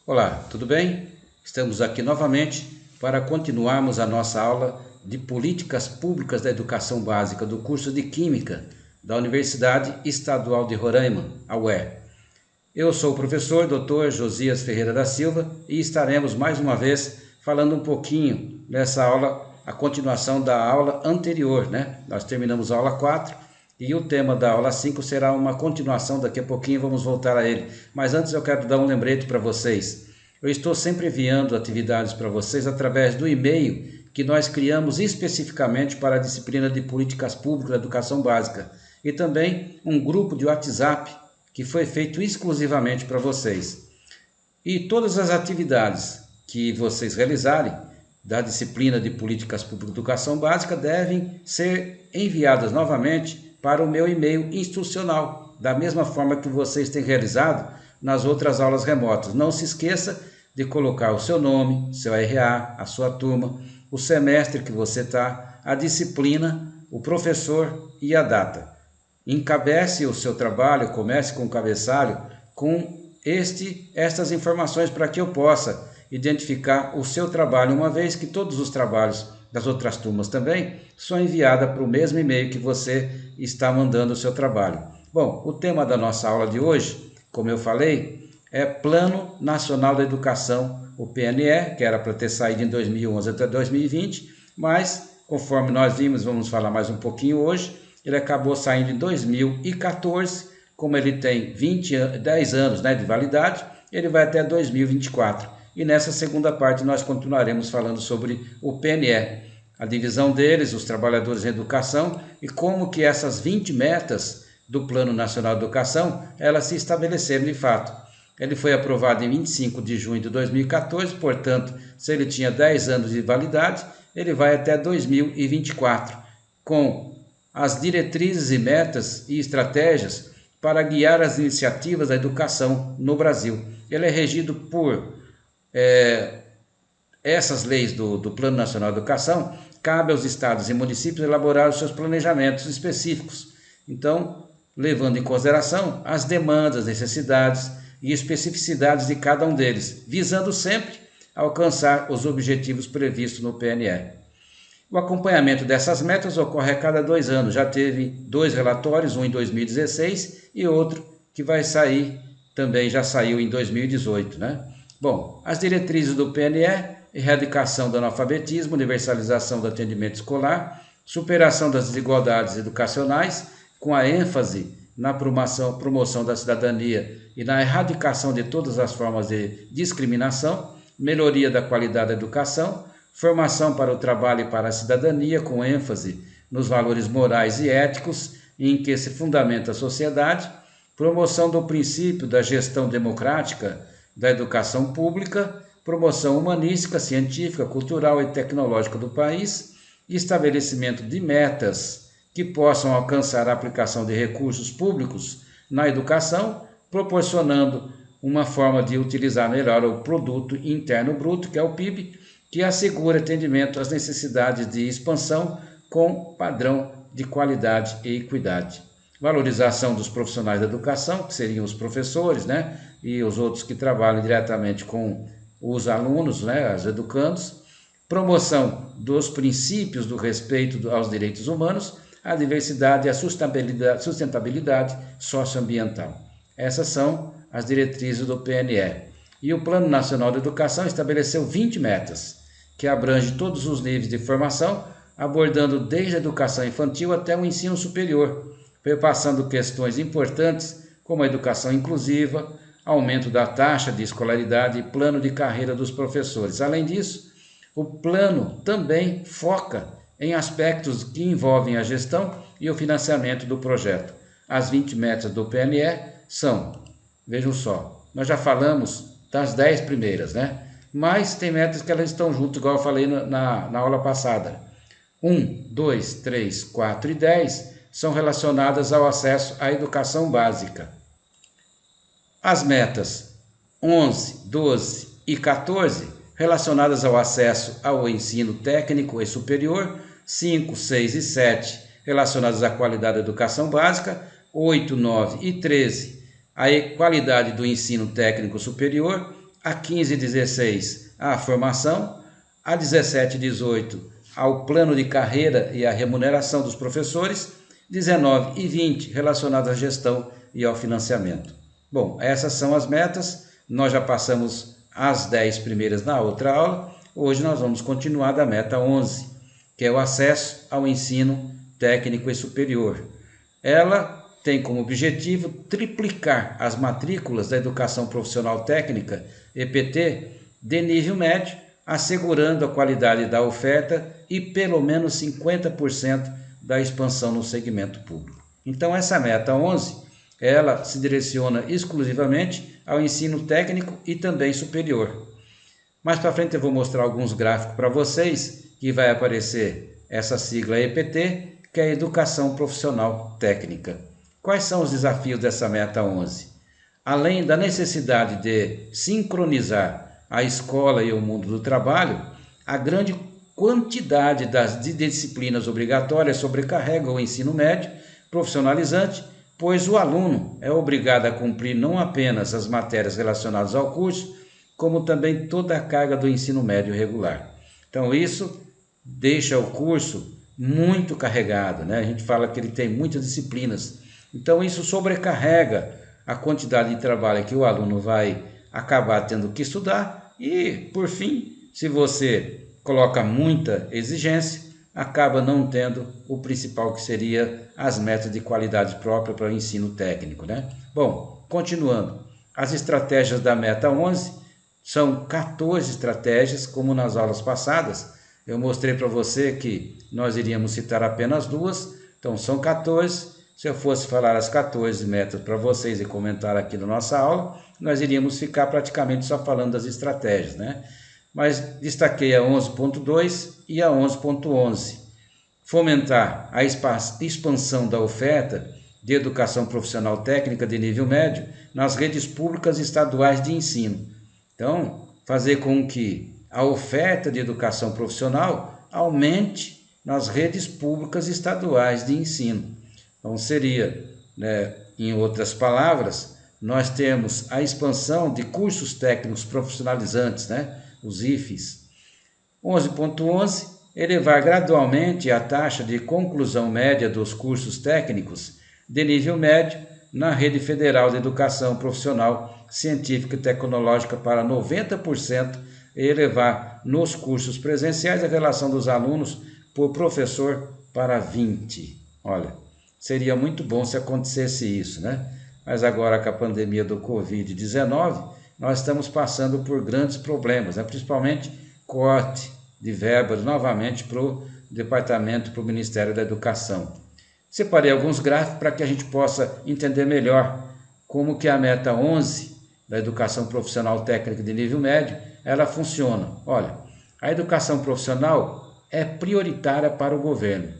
Olá, tudo bem? Estamos aqui novamente para continuarmos a nossa aula de Políticas Públicas da Educação Básica do curso de Química da Universidade Estadual de Roraima, a UER. Eu sou o professor Dr. Josias Ferreira da Silva e estaremos mais uma vez falando um pouquinho nessa aula, a continuação da aula anterior, né? Nós terminamos a aula 4 e o tema da aula 5 será uma continuação, daqui a pouquinho vamos voltar a ele. Mas antes eu quero dar um lembrete para vocês. Eu estou sempre enviando atividades para vocês através do e-mail que nós criamos especificamente para a disciplina de Políticas Públicas da Educação Básica e também um grupo de WhatsApp que foi feito exclusivamente para vocês. E todas as atividades que vocês realizarem da disciplina de Políticas Públicas de Educação Básica devem ser enviadas novamente para o meu e-mail institucional, da mesma forma que vocês têm realizado nas outras aulas remotas. Não se esqueça de colocar o seu nome, seu RA, a sua turma, o semestre que você está, a disciplina, o professor e a data. Encabece o seu trabalho, comece com o cabeçalho, com estas informações para que eu possa identificar o seu trabalho, uma vez que todos os trabalhos das outras turmas também são enviados para o mesmo e-mail que você está mandando o seu trabalho. Bom, o tema da nossa aula de hoje, como eu falei, é Plano Nacional da Educação, o PNE, que era para ter saído em 2011 até 2020, mas, conforme nós vimos, vamos falar mais um pouquinho hoje, ele acabou saindo em 2014, como ele tem 10 anos, né, de validade, ele vai até 2024. E nessa segunda parte nós continuaremos falando sobre o PNE, a divisão deles, os trabalhadores em educação e como que essas 20 metas do Plano Nacional de Educação, elas se estabeleceram de fato. Ele foi aprovado em 25 de junho de 2014, portanto, se ele tinha 10 anos de validade, ele vai até 2024, com as diretrizes e metas e estratégias para guiar as iniciativas da educação no Brasil. Ele é regido por essas leis do Plano Nacional de Educação. Cabe aos estados e municípios elaborar os seus planejamentos específicos. Então, levando em consideração as demandas, necessidades e especificidades de cada um deles, visando sempre alcançar os objetivos previstos no PNE. O acompanhamento dessas metas ocorre a cada 2 anos. Já teve 2 relatórios, um em 2016 e outro que vai sair, também já saiu em 2018, né? Bom, as diretrizes do PNE: erradicação do analfabetismo, universalização do atendimento escolar, superação das desigualdades educacionais, com a ênfase na promoção da cidadania e na erradicação de todas as formas de discriminação, melhoria da qualidade da educação, formação para o trabalho e para a cidadania, com ênfase nos valores morais e éticos em que se fundamenta a sociedade, promoção do princípio da gestão democrática da educação pública, promoção humanística, científica, cultural e tecnológica do país, estabelecimento de metas que possam alcançar a aplicação de recursos públicos na educação, proporcionando uma forma de utilizar melhor o Produto Interno Bruto, que é o PIB, que assegura atendimento às necessidades de expansão com padrão de qualidade e equidade. Valorização dos profissionais da educação, que seriam os professores, né, e os outros que trabalham diretamente com os alunos, né, os educandos. Promoção dos princípios do respeito aos direitos humanos, a diversidade e a sustentabilidade socioambiental. Essas são as diretrizes do PNE. E o Plano Nacional de Educação estabeleceu 20 metas, que abrange todos os níveis de formação, abordando desde a educação infantil até o ensino superior, perpassando questões importantes como a educação inclusiva, aumento da taxa de escolaridade e plano de carreira dos professores. Além disso, o plano também foca em aspectos que envolvem a gestão e o financiamento do projeto. As 20 metas do PNE são, vejam só, nós já falamos das 10 primeiras, né? Mas tem metas que elas estão juntas, igual eu falei na aula passada. 1, 2, 3, 4 e 10 são relacionadas ao acesso à educação básica. As metas 11, 12 e 14 relacionadas ao acesso ao ensino técnico e superior, 5, 6 e 7 relacionadas à qualidade da educação básica, 8, 9 e 13 a qualidade do ensino técnico superior, a 15 e 16 a formação, a 17 e 18 ao plano de carreira e à remuneração dos professores, 19 e 20 relacionados à gestão e ao financiamento. Bom, essas são as metas, nós já passamos as 10 primeiras na outra aula, hoje nós vamos continuar da meta 11, que é o acesso ao ensino técnico e superior. Ela tem como objetivo triplicar as matrículas da educação profissional técnica, EPT, de nível médio, assegurando a qualidade da oferta e pelo menos 50% da expansão no segmento público. Então essa meta 11, ela se direciona exclusivamente ao ensino técnico e também superior. Mais para frente eu vou mostrar alguns gráficos para vocês, que vai aparecer essa sigla EPT, que é a Educação Profissional Técnica. Quais são os desafios dessa meta 11? Além da necessidade de sincronizar a escola e o mundo do trabalho, a grande quantidade de disciplinas obrigatórias sobrecarrega o ensino médio profissionalizante, pois o aluno é obrigado a cumprir não apenas as matérias relacionadas ao curso, como também toda a carga do ensino médio regular. Então isso deixa o curso muito carregado, né? A gente fala que ele tem muitas disciplinas, então isso sobrecarrega a quantidade de trabalho que o aluno vai acabar tendo que estudar e, por fim, se você coloca muita exigência, acaba não tendo o principal, que seria as metas de qualidade própria para o ensino técnico, né? Bom, continuando, as estratégias da meta 11 são 14 estratégias, como nas aulas passadas. Eu mostrei para você que nós iríamos citar apenas 2, então são 14. Se eu fosse falar as 14 metas para vocês e comentar aqui na nossa aula, nós iríamos ficar praticamente só falando das estratégias, né? Mas destaquei a 11.2 e a 11.11. Fomentar a expansão da oferta de educação profissional técnica de nível médio nas redes públicas estaduais de ensino. Então, fazer com que a oferta de educação profissional aumente nas redes públicas estaduais de ensino. Então seria, né, em outras palavras, nós temos a expansão de cursos técnicos profissionalizantes, né, os IFES. 11.11, elevar gradualmente a taxa de conclusão média dos cursos técnicos de nível médio na rede federal de educação profissional científica e tecnológica para 90% e elevar nos cursos presenciais a relação dos alunos por professor para 20%. Olha, seria muito bom se acontecesse isso, né? Mas agora com a pandemia do Covid-19, nós estamos passando por grandes problemas, né? Principalmente corte de verbas novamente para o departamento, para o Ministério da Educação. Separei alguns gráficos para que a gente possa entender melhor como que a meta 11 da educação profissional técnica de nível médio, ela funciona. Olha, a educação profissional é prioritária para o governo.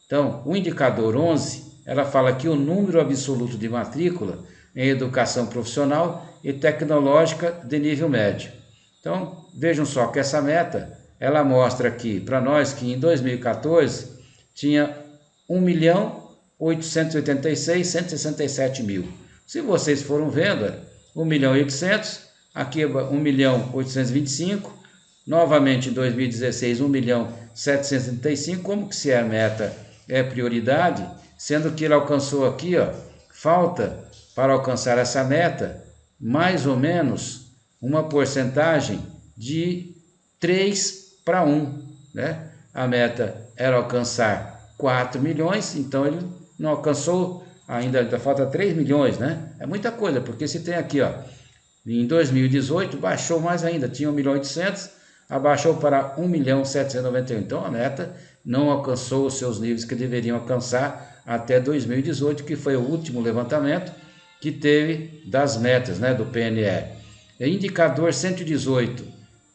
Então, o indicador 11, ela fala que o número absoluto de matrícula em educação profissional e tecnológica de nível médio. Então, vejam só que essa meta, ela mostra aqui para nós que em 2014 tinha 1.886.167.000. Se vocês foram vendo, 1.800.000, aqui 1.825.000, novamente em 2016 1.735.000, como que se a meta é prioridade, sendo que ele alcançou aqui, ó, falta para alcançar essa meta mais ou menos uma porcentagem de 3:1, né? A meta era alcançar 4 milhões, então ele não alcançou, ainda falta 3 milhões, né? É muita coisa, porque se tem aqui, ó, em 2018 baixou mais ainda, tinha 1.800.000, abaixou para 1.791.000. Então a meta não alcançou os seus níveis que deveriam alcançar até 2018, que foi o último levantamento que teve das metas, né, do PNE. Indicador 118,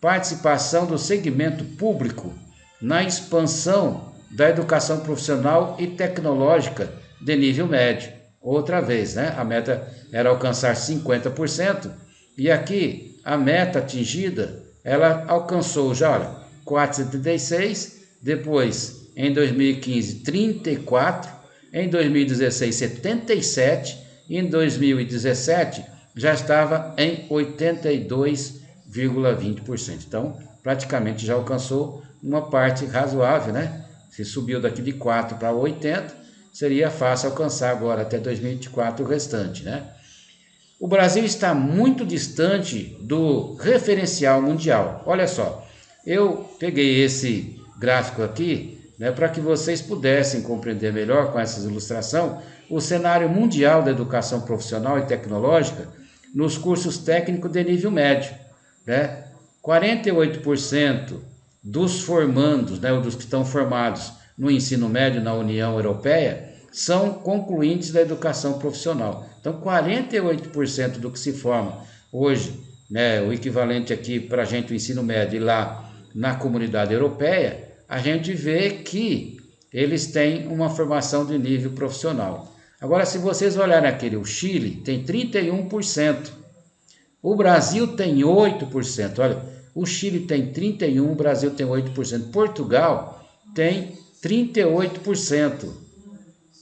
participação do segmento público na expansão da educação profissional e tecnológica de nível médio. Outra vez, né, a meta era alcançar 50%, e aqui a meta atingida, ela alcançou já, olha, 476, depois em 2015 34, em 2016 77, e em 2017 já estava em 82,20%. Então, praticamente já alcançou uma parte razoável, né? Se subiu daqui de 4 para 80, seria fácil alcançar agora até 2024 o restante, né? O Brasil está muito distante do referencial mundial. Olha só, eu peguei esse gráfico aqui, né, para que vocês pudessem compreender melhor com essa ilustração o cenário mundial da educação profissional e tecnológica nos cursos técnicos de nível médio, né? 48% dos formandos, né, ou dos que estão formados no ensino médio na União Europeia, são concluintes da educação profissional. Então, 48% do que se forma hoje, né, o equivalente aqui para a gente o ensino médio e lá na comunidade europeia, a gente vê que eles têm uma formação de nível profissional. Agora, se vocês olharem aquele, o Chile tem 31%, o Brasil tem 8%, olha, o Chile tem 31%, o Brasil tem 8%, Portugal tem 38%,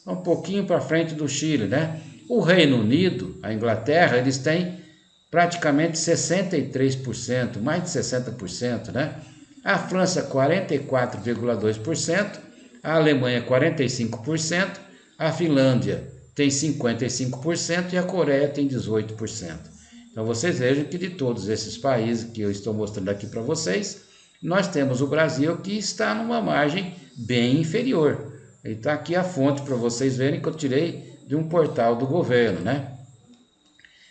um pouquinho para frente do Chile, né? O Reino Unido, a Inglaterra, eles têm praticamente 63%, mais de 60%, né? A França, 44,2%, a Alemanha, 45%, a Finlândia tem 55% e a Coreia tem 18%. Então, vocês vejam que de todos esses países que eu estou mostrando aqui para vocês, nós temos o Brasil que está numa margem bem inferior. E está aqui a fonte para vocês verem que eu tirei de um portal do governo, né?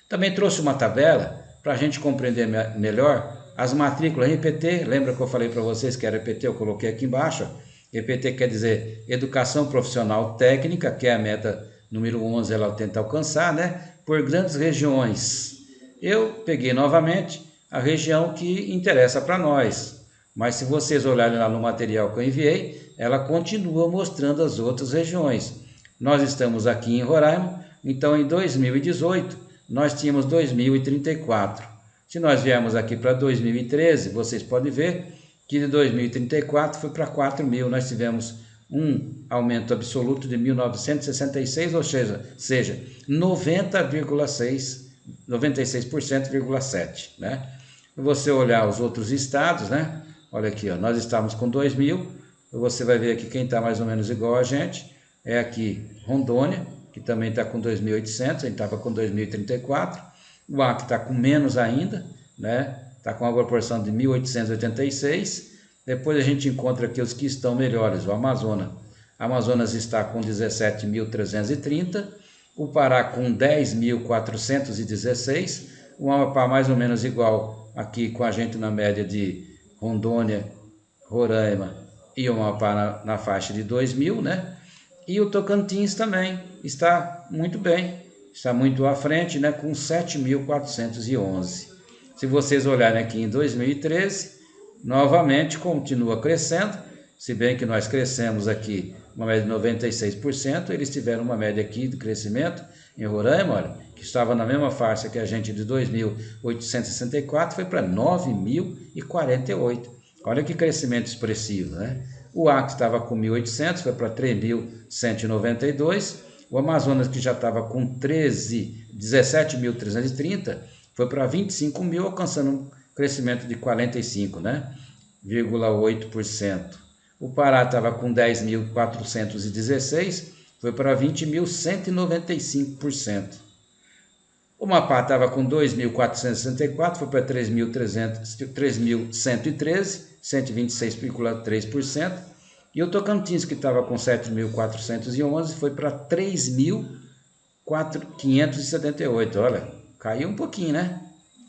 Também trouxe uma tabela para a gente compreender melhor as matrículas EPT. Lembra que eu falei para vocês que era EPT? Eu coloquei aqui embaixo. EPT quer dizer Educação Profissional Técnica, que é a meta número 11, ela tenta alcançar, né? Por grandes regiões. Eu peguei novamente a região que interessa para nós. Mas se vocês olharem lá no material que eu enviei, ela continua mostrando as outras regiões. Nós estamos aqui em Roraima, então em 2018 nós tínhamos 2.034. Se nós viermos aqui para 2013, vocês podem ver que de 2034 foi para 4.000. Nós tivemos um aumento absoluto de 1.966, ou seja 96,7%, né? Se você olhar os outros estados, né? Olha aqui, ó, nós estamos com 2.000, você vai ver aqui quem está mais ou menos igual a gente, é aqui Rondônia, que também está com 2.800, a gente estava com 2.034, o Acre está com menos ainda, né? Está com uma proporção de 1.886, depois a gente encontra aqui os que estão melhores, o Amazonas. Amazonas está com 17.330, o Pará com 10.416, o Amapá mais ou menos igual aqui com a gente na média de Rondônia, Roraima e o Amapá na faixa de 2.000, né? E o Tocantins também está muito bem, está muito à frente, né? Com 7.411. Se vocês olharem aqui em 2013, novamente continua crescendo, se bem que nós crescemos aqui uma média de 96%, eles tiveram uma média aqui de crescimento em Roraima, olha, que estava na mesma faixa que a gente de 2.864, foi para 9.048. Olha que crescimento expressivo, né? O Acre estava com 1.800, foi para 3.192. O Amazonas, que já estava com 17.330, foi para 25.000, alcançando um crescimento de 45%, né? 0,8%. O Pará estava com 10.416, foi para 20.195%. O Amapá estava com 2.464, foi para 3.113, 126,3%. E o Tocantins, que estava com 7.411, foi para 3.578. Olha, caiu um pouquinho, né?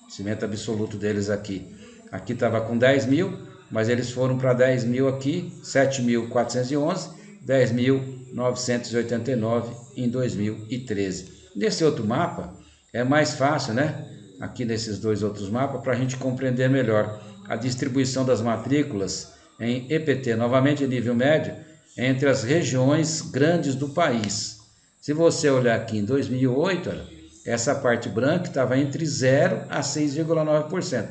O crescimento absoluto deles aqui. Aqui estava com 10.000, mas eles foram para 10.000 aqui, 7.411, 10.989 em 2013. Nesse outro mapa, é mais fácil, né? Aqui nesses dois outros mapas, para a gente compreender melhor a distribuição das matrículas em EPT, novamente em nível médio, entre as regiões grandes do país. Se você olhar aqui em 2008, olha, essa parte branca estava entre 0 a 6,9%.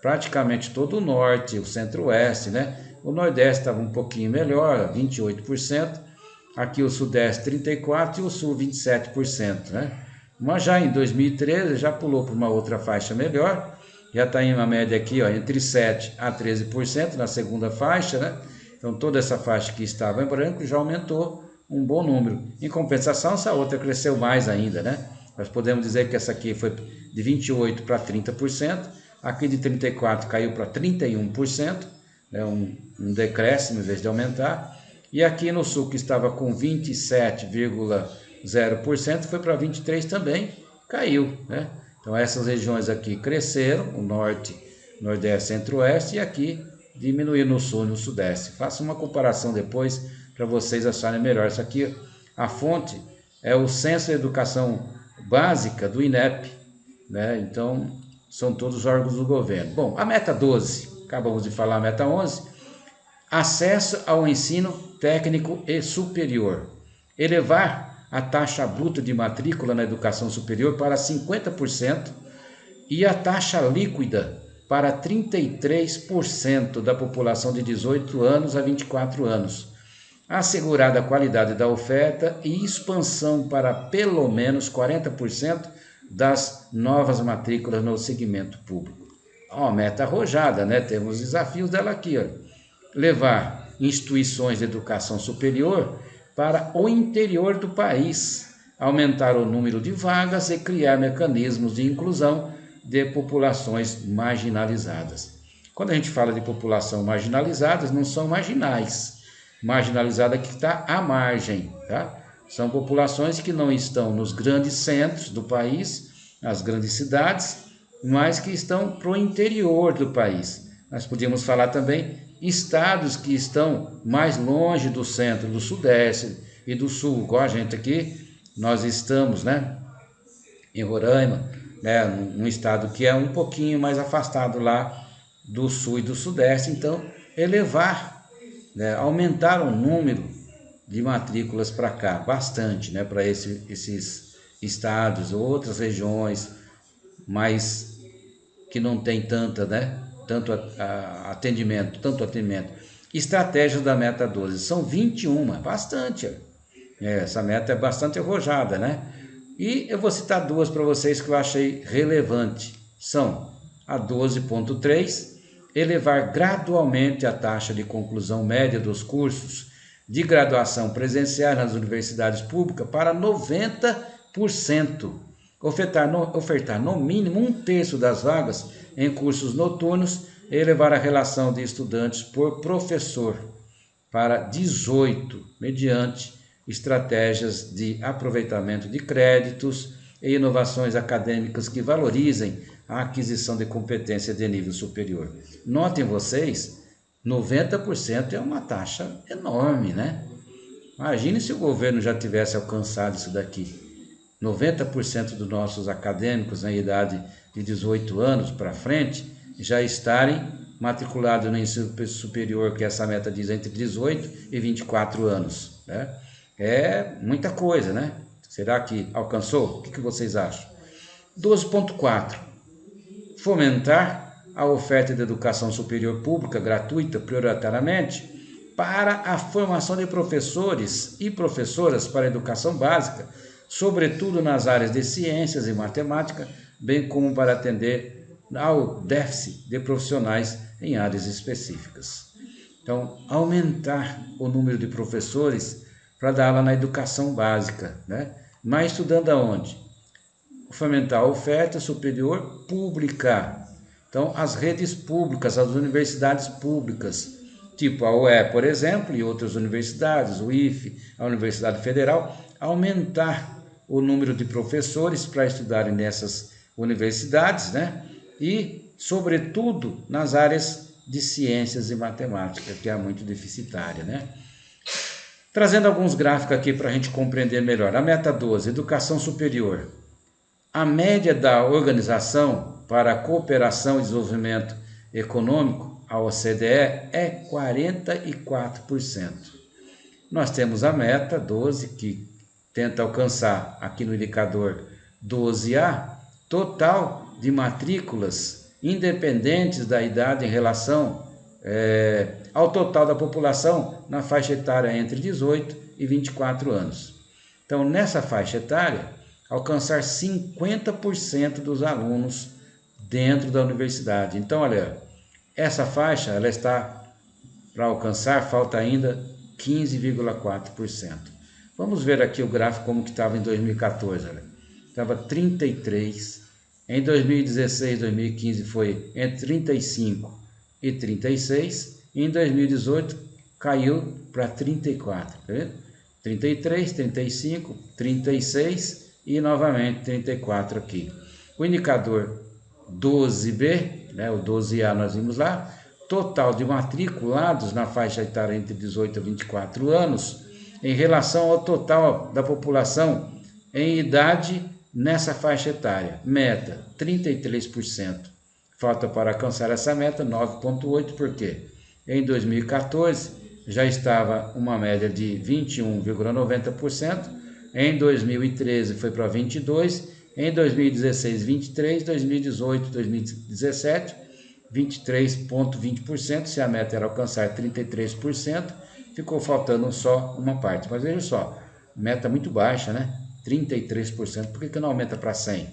Praticamente todo o norte, o centro-oeste, né? O nordeste estava um pouquinho melhor, 28%. Aqui o sudeste 34% e o sul 27%, né? Mas já em 2013 já pulou para uma outra faixa melhor, já está em uma média aqui, ó, entre 7% a 13% na segunda faixa, né? Então toda essa faixa que estava em branco já aumentou um bom número. Em compensação, essa outra cresceu mais ainda, né? Nós podemos dizer que essa aqui foi de 28% para 30%, aqui de 34% caiu para 31%, né? um decréscimo em vez de aumentar, e aqui no sul que estava com 27,0% foi para 23% também, caiu, né? Então essas regiões aqui cresceram, o norte, nordeste, centro-oeste, e aqui diminuiu no sul e no sudeste. Faça uma comparação depois para vocês acharem melhor. Isso aqui, a fonte é o Censo de Educação Básica do INEP, né? Então são todos órgãos do governo. Bom, a meta 12, acabamos de falar a meta 11, acesso ao ensino técnico e superior. Elevar a taxa bruta de matrícula na educação superior para 50% e a taxa líquida para 33% da população de 18 anos a 24 anos. Assegurada a qualidade da oferta e expansão para pelo menos 40% das novas matrículas no segmento público. Ó, meta arrojada, né? Temos desafios dela aqui, ó. Levar instituições de educação superior para o interior do país, aumentar o número de vagas e criar mecanismos de inclusão de populações marginalizadas. Quando a gente fala de população marginalizadas, não são marginais. Marginalizada que está à margem, tá? São populações que não estão nos grandes centros do país, nas grandes cidades, mas que estão para o interior do país. Nós podíamos falar também estados que estão mais longe do centro, do sudeste e do sul, igual a gente aqui, nós estamos, né, em Roraima, né, um estado que é um pouquinho mais afastado lá do sul e do sudeste. Então elevar, né, aumentar o número de matrículas para cá, bastante, né, para esses estados, outras regiões, mas que não tem tanta, né, tanto atendimento. Estratégias da meta 12, são 21, bastante. Essa meta é bastante arrojada, né? E eu vou citar duas para vocês que eu achei relevante. São a 12.3, elevar gradualmente a taxa de conclusão média dos cursos de graduação presenciais nas universidades públicas para 90%. Ofertar no mínimo 1/3 das vagas em cursos noturnos e elevar a relação de estudantes por professor para 18, mediante estratégias de aproveitamento de créditos e inovações acadêmicas que valorizem a aquisição de competência de nível superior. Notem vocês, 90% é uma taxa enorme, né? Imagine se o governo já tivesse alcançado isso daqui. 90% dos nossos acadêmicos na idade de 18 anos para frente já estarem matriculados no ensino superior, que essa meta diz entre 18 e 24 anos, né? É muita coisa, né? Será que alcançou? O que vocês acham? 12.4. Fomentar a oferta de educação superior pública gratuita prioritariamente para a formação de professores e professoras para a educação básica, sobretudo nas áreas de ciências e matemática, bem como para atender ao déficit de profissionais em áreas específicas. Então, aumentar o número de professores para dar aula na educação básica, né? Mas estudando aonde? Fomentar a oferta superior pública. Então, as redes públicas, as universidades públicas, tipo a UE, por exemplo, e outras universidades, o IFE, a Universidade Federal, aumentar o número de professores para estudarem nessas universidades, né? E, sobretudo, nas áreas de ciências e matemática, que é muito deficitária, né? Trazendo alguns gráficos aqui para a gente compreender melhor. A meta 12, educação superior. A média da Organização para a Cooperação e Desenvolvimento Econômico, a OCDE, é 44%. Nós temos a meta 12, que tenta alcançar, aqui no indicador 12A, total de matrículas independentes da idade em relação ao total da população na faixa etária entre 18 e 24 anos. Então, nessa faixa etária, alcançar 50% dos alunos dentro da universidade. Então, olha, essa faixa ela está para alcançar, falta ainda 15,4%. Vamos ver aqui o gráfico como que estava em 2014. Olha. Estava 33%, em 2016, 2015 foi entre 35% e 36%, e em 2018 caiu para 34%, tá vendo? 33, 35, 36 e novamente 34 aqui. O indicador 12B, né, o 12A nós vimos lá, total de matriculados na faixa etária entre 18 e 24 anos, em relação ao total da população em idade nessa faixa etária. Meta, 33%. Falta para alcançar essa meta, 9,8%, porque em 2014 já estava uma média de 21,90%, em 2013 foi para 22%, em 2016, 23%, 2018, 2017, 23,20%, se a meta era alcançar 33%, ficou faltando só uma parte. Mas veja só, meta muito baixa, né? 33%, por que não aumenta para 100%?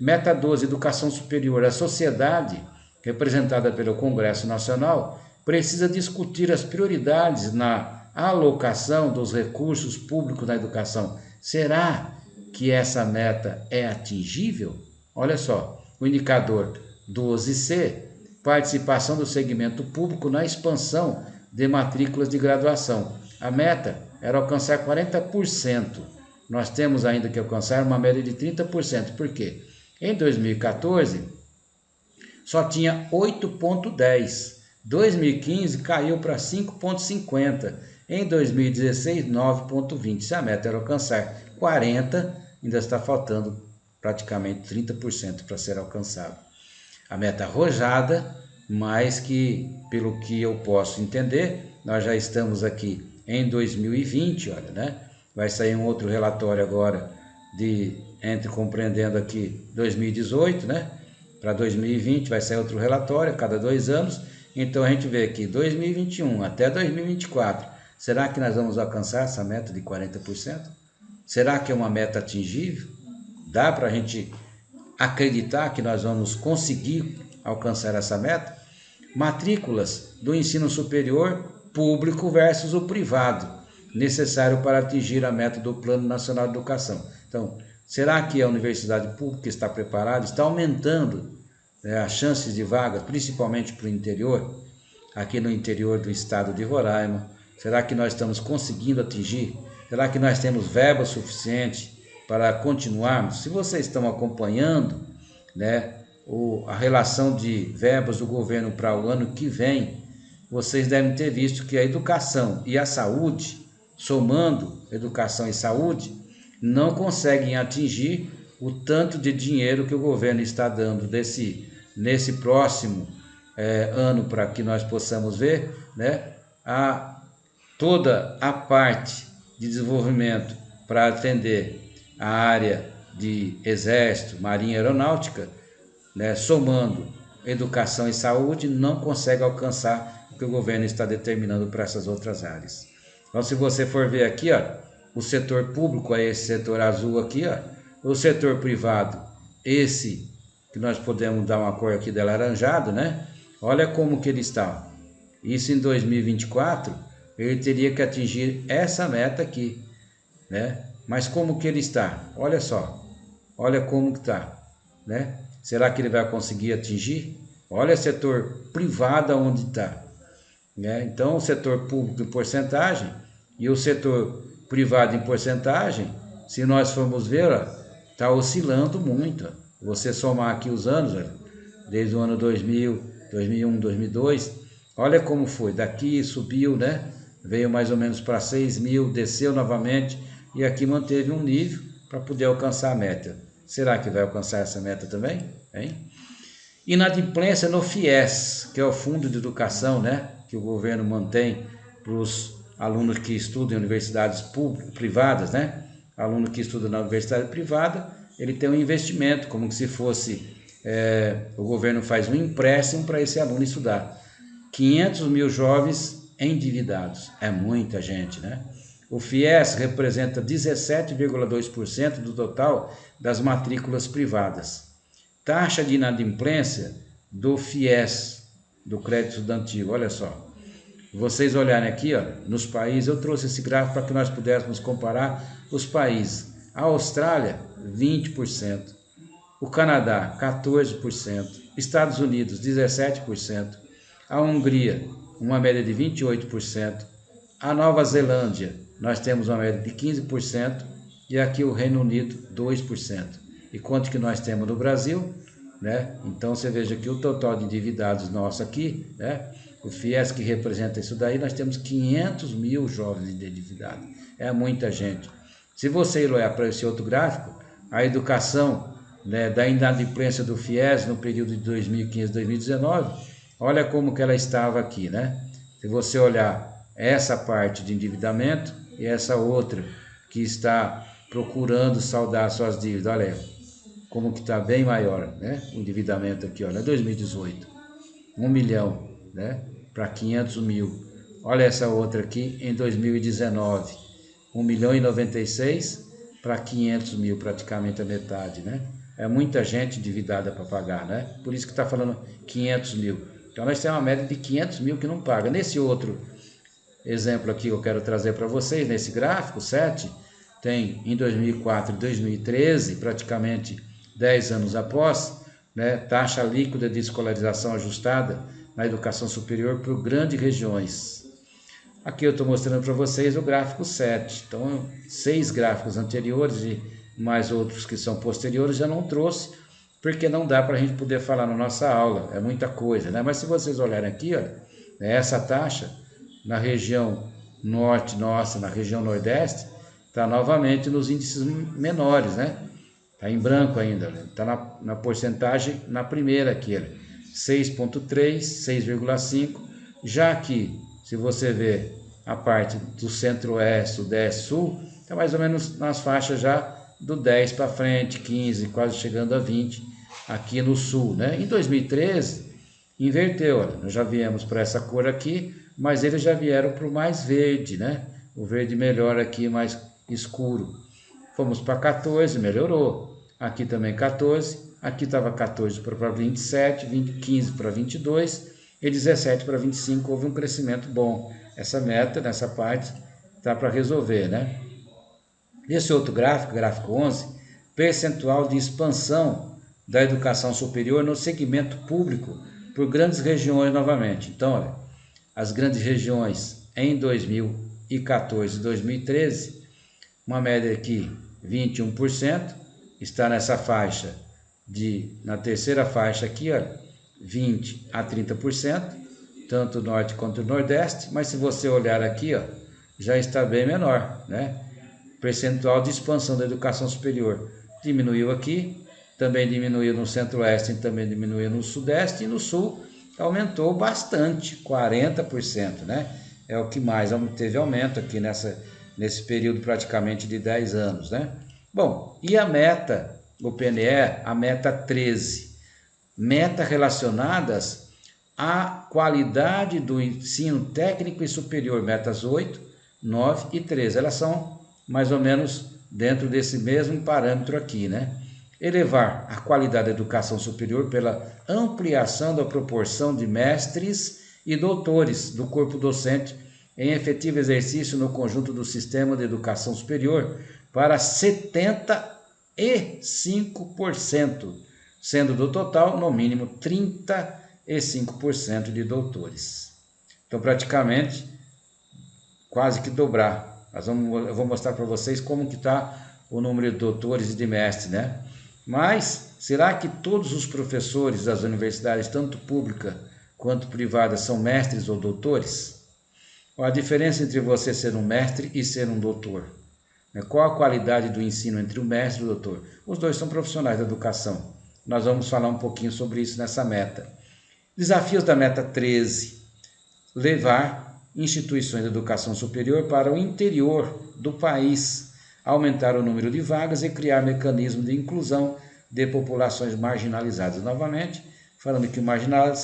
Meta 12, educação superior. A sociedade, representada pelo Congresso Nacional, precisa discutir as prioridades na alocação dos recursos públicos na educação. Será que essa meta é atingível? Olha só, o indicador 12C, participação do segmento público na expansão de matrículas de graduação. A meta era alcançar 40%. Nós temos ainda que alcançar uma média de 30%. Por quê? Em 2014, só tinha 8,10%. 2015 caiu para 5,50%. Em 2016, 9,20%. Se a meta era alcançar 40%, ainda está faltando praticamente 30% para ser alcançado. A meta arrojada, mas que, pelo que eu posso entender, nós já estamos aqui em 2020, olha, né? Vai sair um outro relatório agora compreendendo aqui 2018, né? Para 2020 vai sair outro relatório a cada 2 anos. Então a gente vê aqui 2021 até 2024. Será que nós vamos alcançar essa meta de 40%? Será que é uma meta atingível? Dá para a gente acreditar que nós vamos conseguir alcançar essa meta? Matrículas do ensino superior público versus o privado, necessário para atingir a meta do Plano Nacional de Educação. Então, será que a universidade pública está preparada? Está aumentando as chances de vagas, principalmente para o interior, aqui no interior do estado de Roraima? Será que nós estamos conseguindo atingir? Será que nós temos verba suficiente para continuarmos? Se vocês estão acompanhando, né, a relação de verbas do governo para o ano que vem, vocês devem ter visto que a educação e a saúde, somando educação e saúde, não conseguem atingir o tanto de dinheiro que o governo está dando nesse próximo ano, para que nós possamos ver, né, toda a parte de desenvolvimento para atender a área de Exército, Marinha e Aeronáutica, né, somando educação e saúde, não consegue alcançar o que o governo está determinando para essas outras áreas. Então, se você for ver aqui, ó, o setor público é esse setor azul aqui, ó, o setor privado, esse que nós podemos dar uma cor aqui de alaranjado, né? Olha como que ele está. Isso em 2024, ele teria que atingir essa meta aqui, né? Mas como que ele está? Olha só, olha como que está, né? Será que ele vai conseguir atingir? Olha o setor privado onde está, né? Então, o setor público em porcentagem e o setor privado em porcentagem, se nós formos ver, está oscilando muito. Você somar aqui os anos, desde o ano 2000, 2001, 2002, olha como foi. Daqui subiu, né? Veio mais ou menos para 6 mil, desceu novamente e aqui manteve um nível para poder alcançar a meta. Será que vai alcançar essa meta também? Hein? Inadimplência no FIES, que é o Fundo de Educação, né, que o governo mantém para os alunos que estudam em universidades privadas, né? Aluno que estuda na universidade privada, ele tem um investimento, como se fosse, o governo faz um empréstimo para esse aluno estudar. 500 mil jovens endividados, é muita gente, né? O FIES representa 17,2% do total das matrículas privadas. Taxa de inadimplência do FIES, do crédito estudantil, olha só. Vocês olharem aqui, ó, nos países, eu trouxe esse gráfico para que nós pudéssemos comparar os países. A Austrália, 20%. O Canadá, 14%. Estados Unidos, 17%. A Hungria, uma média de 28%. A Nova Zelândia, nós temos uma média de 15%. E aqui o Reino Unido, 2%. E quanto que nós temos no Brasil? Né? Então você veja que o total de endividados nosso aqui, né? O FIES que representa isso daí, nós temos 500 mil jovens endividados. É muita gente. Se você olhar para esse outro gráfico, a educação, né, da inadimplência do FIES no período de 2015 a 2019, olha como que ela estava aqui, né? Se você olhar essa parte de endividamento e essa outra que está procurando saldar suas dívidas, olha aí, como que está bem maior, né? O endividamento aqui, olha, 2018, 1 milhão, né? Para 500 mil. Olha essa outra aqui em 2019, 1 milhão e 96 para 500 mil, praticamente a metade, né? É muita gente endividada para pagar, né? Por isso que está falando 500 mil. Então nós temos uma média de 500 mil que não paga. Nesse outro exemplo aqui eu quero trazer para vocês, nesse gráfico 7, tem em 2004 e 2013, praticamente 10 anos após, né, taxa líquida de escolarização ajustada na educação superior por grandes regiões. Aqui eu estou mostrando para vocês o gráfico 7. Então, 6 gráficos anteriores e mais outros que são posteriores já não trouxe, porque não dá para a gente poder falar na nossa aula, é muita coisa, né? Mas se vocês olharem aqui, olha, essa taxa na região norte nossa, na região nordeste, está novamente nos índices menores, né? Está em branco ainda, está na porcentagem na primeira aqui, 6,3, 6,5. Já aqui, se você ver a parte do centro-oeste, sudeste, sul, está mais ou menos nas faixas já do 10 para frente, 15, quase chegando a 20 aqui no sul, né? Em 2013, inverteu, olha, nós já viemos para essa cor aqui, mas eles já vieram para o mais verde, né? O verde melhor aqui, mais escuro. Fomos para 14, melhorou. Aqui também 14, aqui estava 14 para 27, 15 para 22 e 17 para 25, houve um crescimento bom. Essa meta, nessa parte, está para resolver, né? Esse outro gráfico, gráfico 11, percentual de expansão da educação superior no segmento público por grandes regiões novamente. Então, olha, as grandes regiões em 2014 e 2013, uma média aqui 21%, está nessa faixa na terceira faixa aqui, ó, 20 a 30%, tanto o norte quanto o nordeste, mas se você olhar aqui, ó, já está bem menor, né? Percentual de expansão da educação superior diminuiu aqui, também diminuiu no centro-oeste, também diminuiu no sudeste, e no sul aumentou bastante, 40%, né? É o que mais teve aumento aqui nesse período praticamente de 10 anos, né? Bom, e a meta, o PNE, a meta 13, meta relacionadas à qualidade do ensino técnico e superior, metas 8, 9 e 13, elas são mais ou menos dentro desse mesmo parâmetro aqui, né? Elevar a qualidade da educação superior pela ampliação da proporção de mestres e doutores do corpo docente em efetivo exercício no conjunto do sistema de educação superior para 75%, sendo do total, no mínimo, 35% de doutores. Então, praticamente, quase que dobrar. Eu vou mostrar para vocês como que está o número de doutores e de mestres, né? Mas, será que todos os professores das universidades, tanto pública quanto privada, são mestres ou doutores? Qual a diferença entre você ser um mestre e ser um doutor? Qual a qualidade do ensino entre o mestre e o doutor? Os dois são profissionais da educação. Nós vamos falar um pouquinho sobre isso nessa meta. Desafios da meta 13. Levar instituições de educação superior para o interior do país, aumentar o número de vagas e criar mecanismos de inclusão de populações marginalizadas. Novamente, falando que marginalizados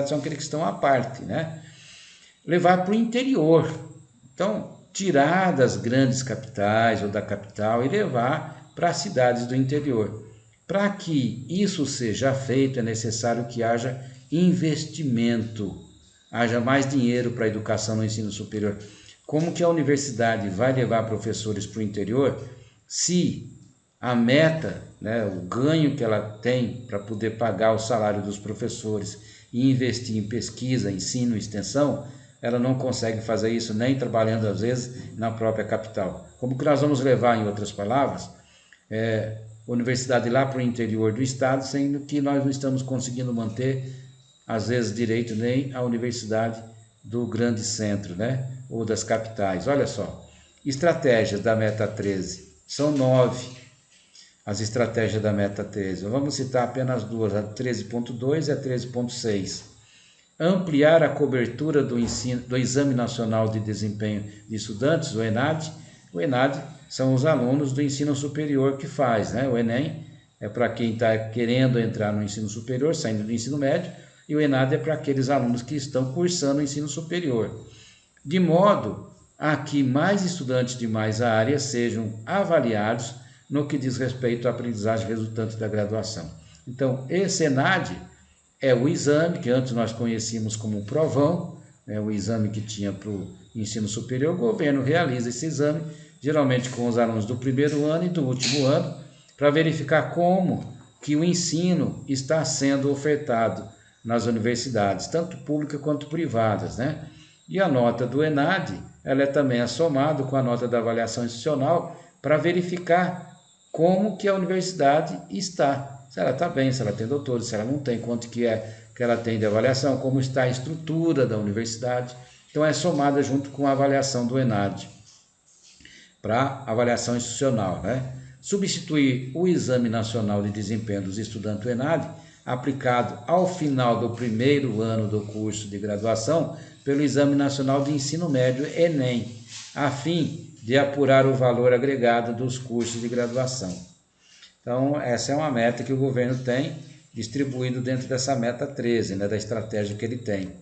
são aqueles que estão à parte, né? Levar para o interior. Então, tirar das grandes capitais ou da capital e levar para as cidades do interior. Para que isso seja feito, é necessário que haja investimento, haja mais dinheiro para a educação no ensino superior. Como que a universidade vai levar professores para o interior se a meta, o ganho que ela tem para poder pagar o salário dos professores e investir em pesquisa, ensino e extensão, ela não consegue fazer isso nem trabalhando às vezes na própria capital. Como que nós vamos levar, em outras palavras, a universidade lá para o interior do estado, sendo que nós não estamos conseguindo manter, às vezes, direito nem a universidade do grande centro, ou das capitais. Olha só, estratégias da Meta 13, são 9 as estratégias da Meta 13. Vamos citar apenas duas, a 13.2 e a 13.6. Ampliar a cobertura do Exame Nacional de Desempenho de Estudantes, o ENAD. O ENAD são os alunos do ensino superior que faz, O ENEM é para quem está querendo entrar no ensino superior, saindo do ensino médio, e o ENAD é para aqueles alunos que estão cursando o ensino superior. De modo a que mais estudantes de mais áreas sejam avaliados no que diz respeito à aprendizagem resultante da graduação. Então, esse ENAD é o exame que antes nós conhecíamos como provão, o exame que tinha para o ensino superior. O governo realiza esse exame, geralmente com os alunos do primeiro ano e do último ano, para verificar como que o ensino está sendo ofertado nas universidades, tanto públicas quanto privadas, E a nota do ENAD, ela é também somada com a nota da avaliação institucional para verificar como que a universidade está. Se ela está bem, se ela tem doutores, se ela não tem, quanto que ela tem de avaliação, como está a estrutura da universidade. Então é somada junto com a avaliação do ENAD para avaliação institucional, Substituir o Exame Nacional de Desempenho dos Estudantes do ENAD, aplicado ao final do primeiro ano do curso de graduação, pelo Exame Nacional de Ensino Médio, ENEM, a fim de apurar o valor agregado dos cursos de graduação. Então, essa é uma meta que o governo tem distribuído dentro dessa meta 13, da estratégia que ele tem.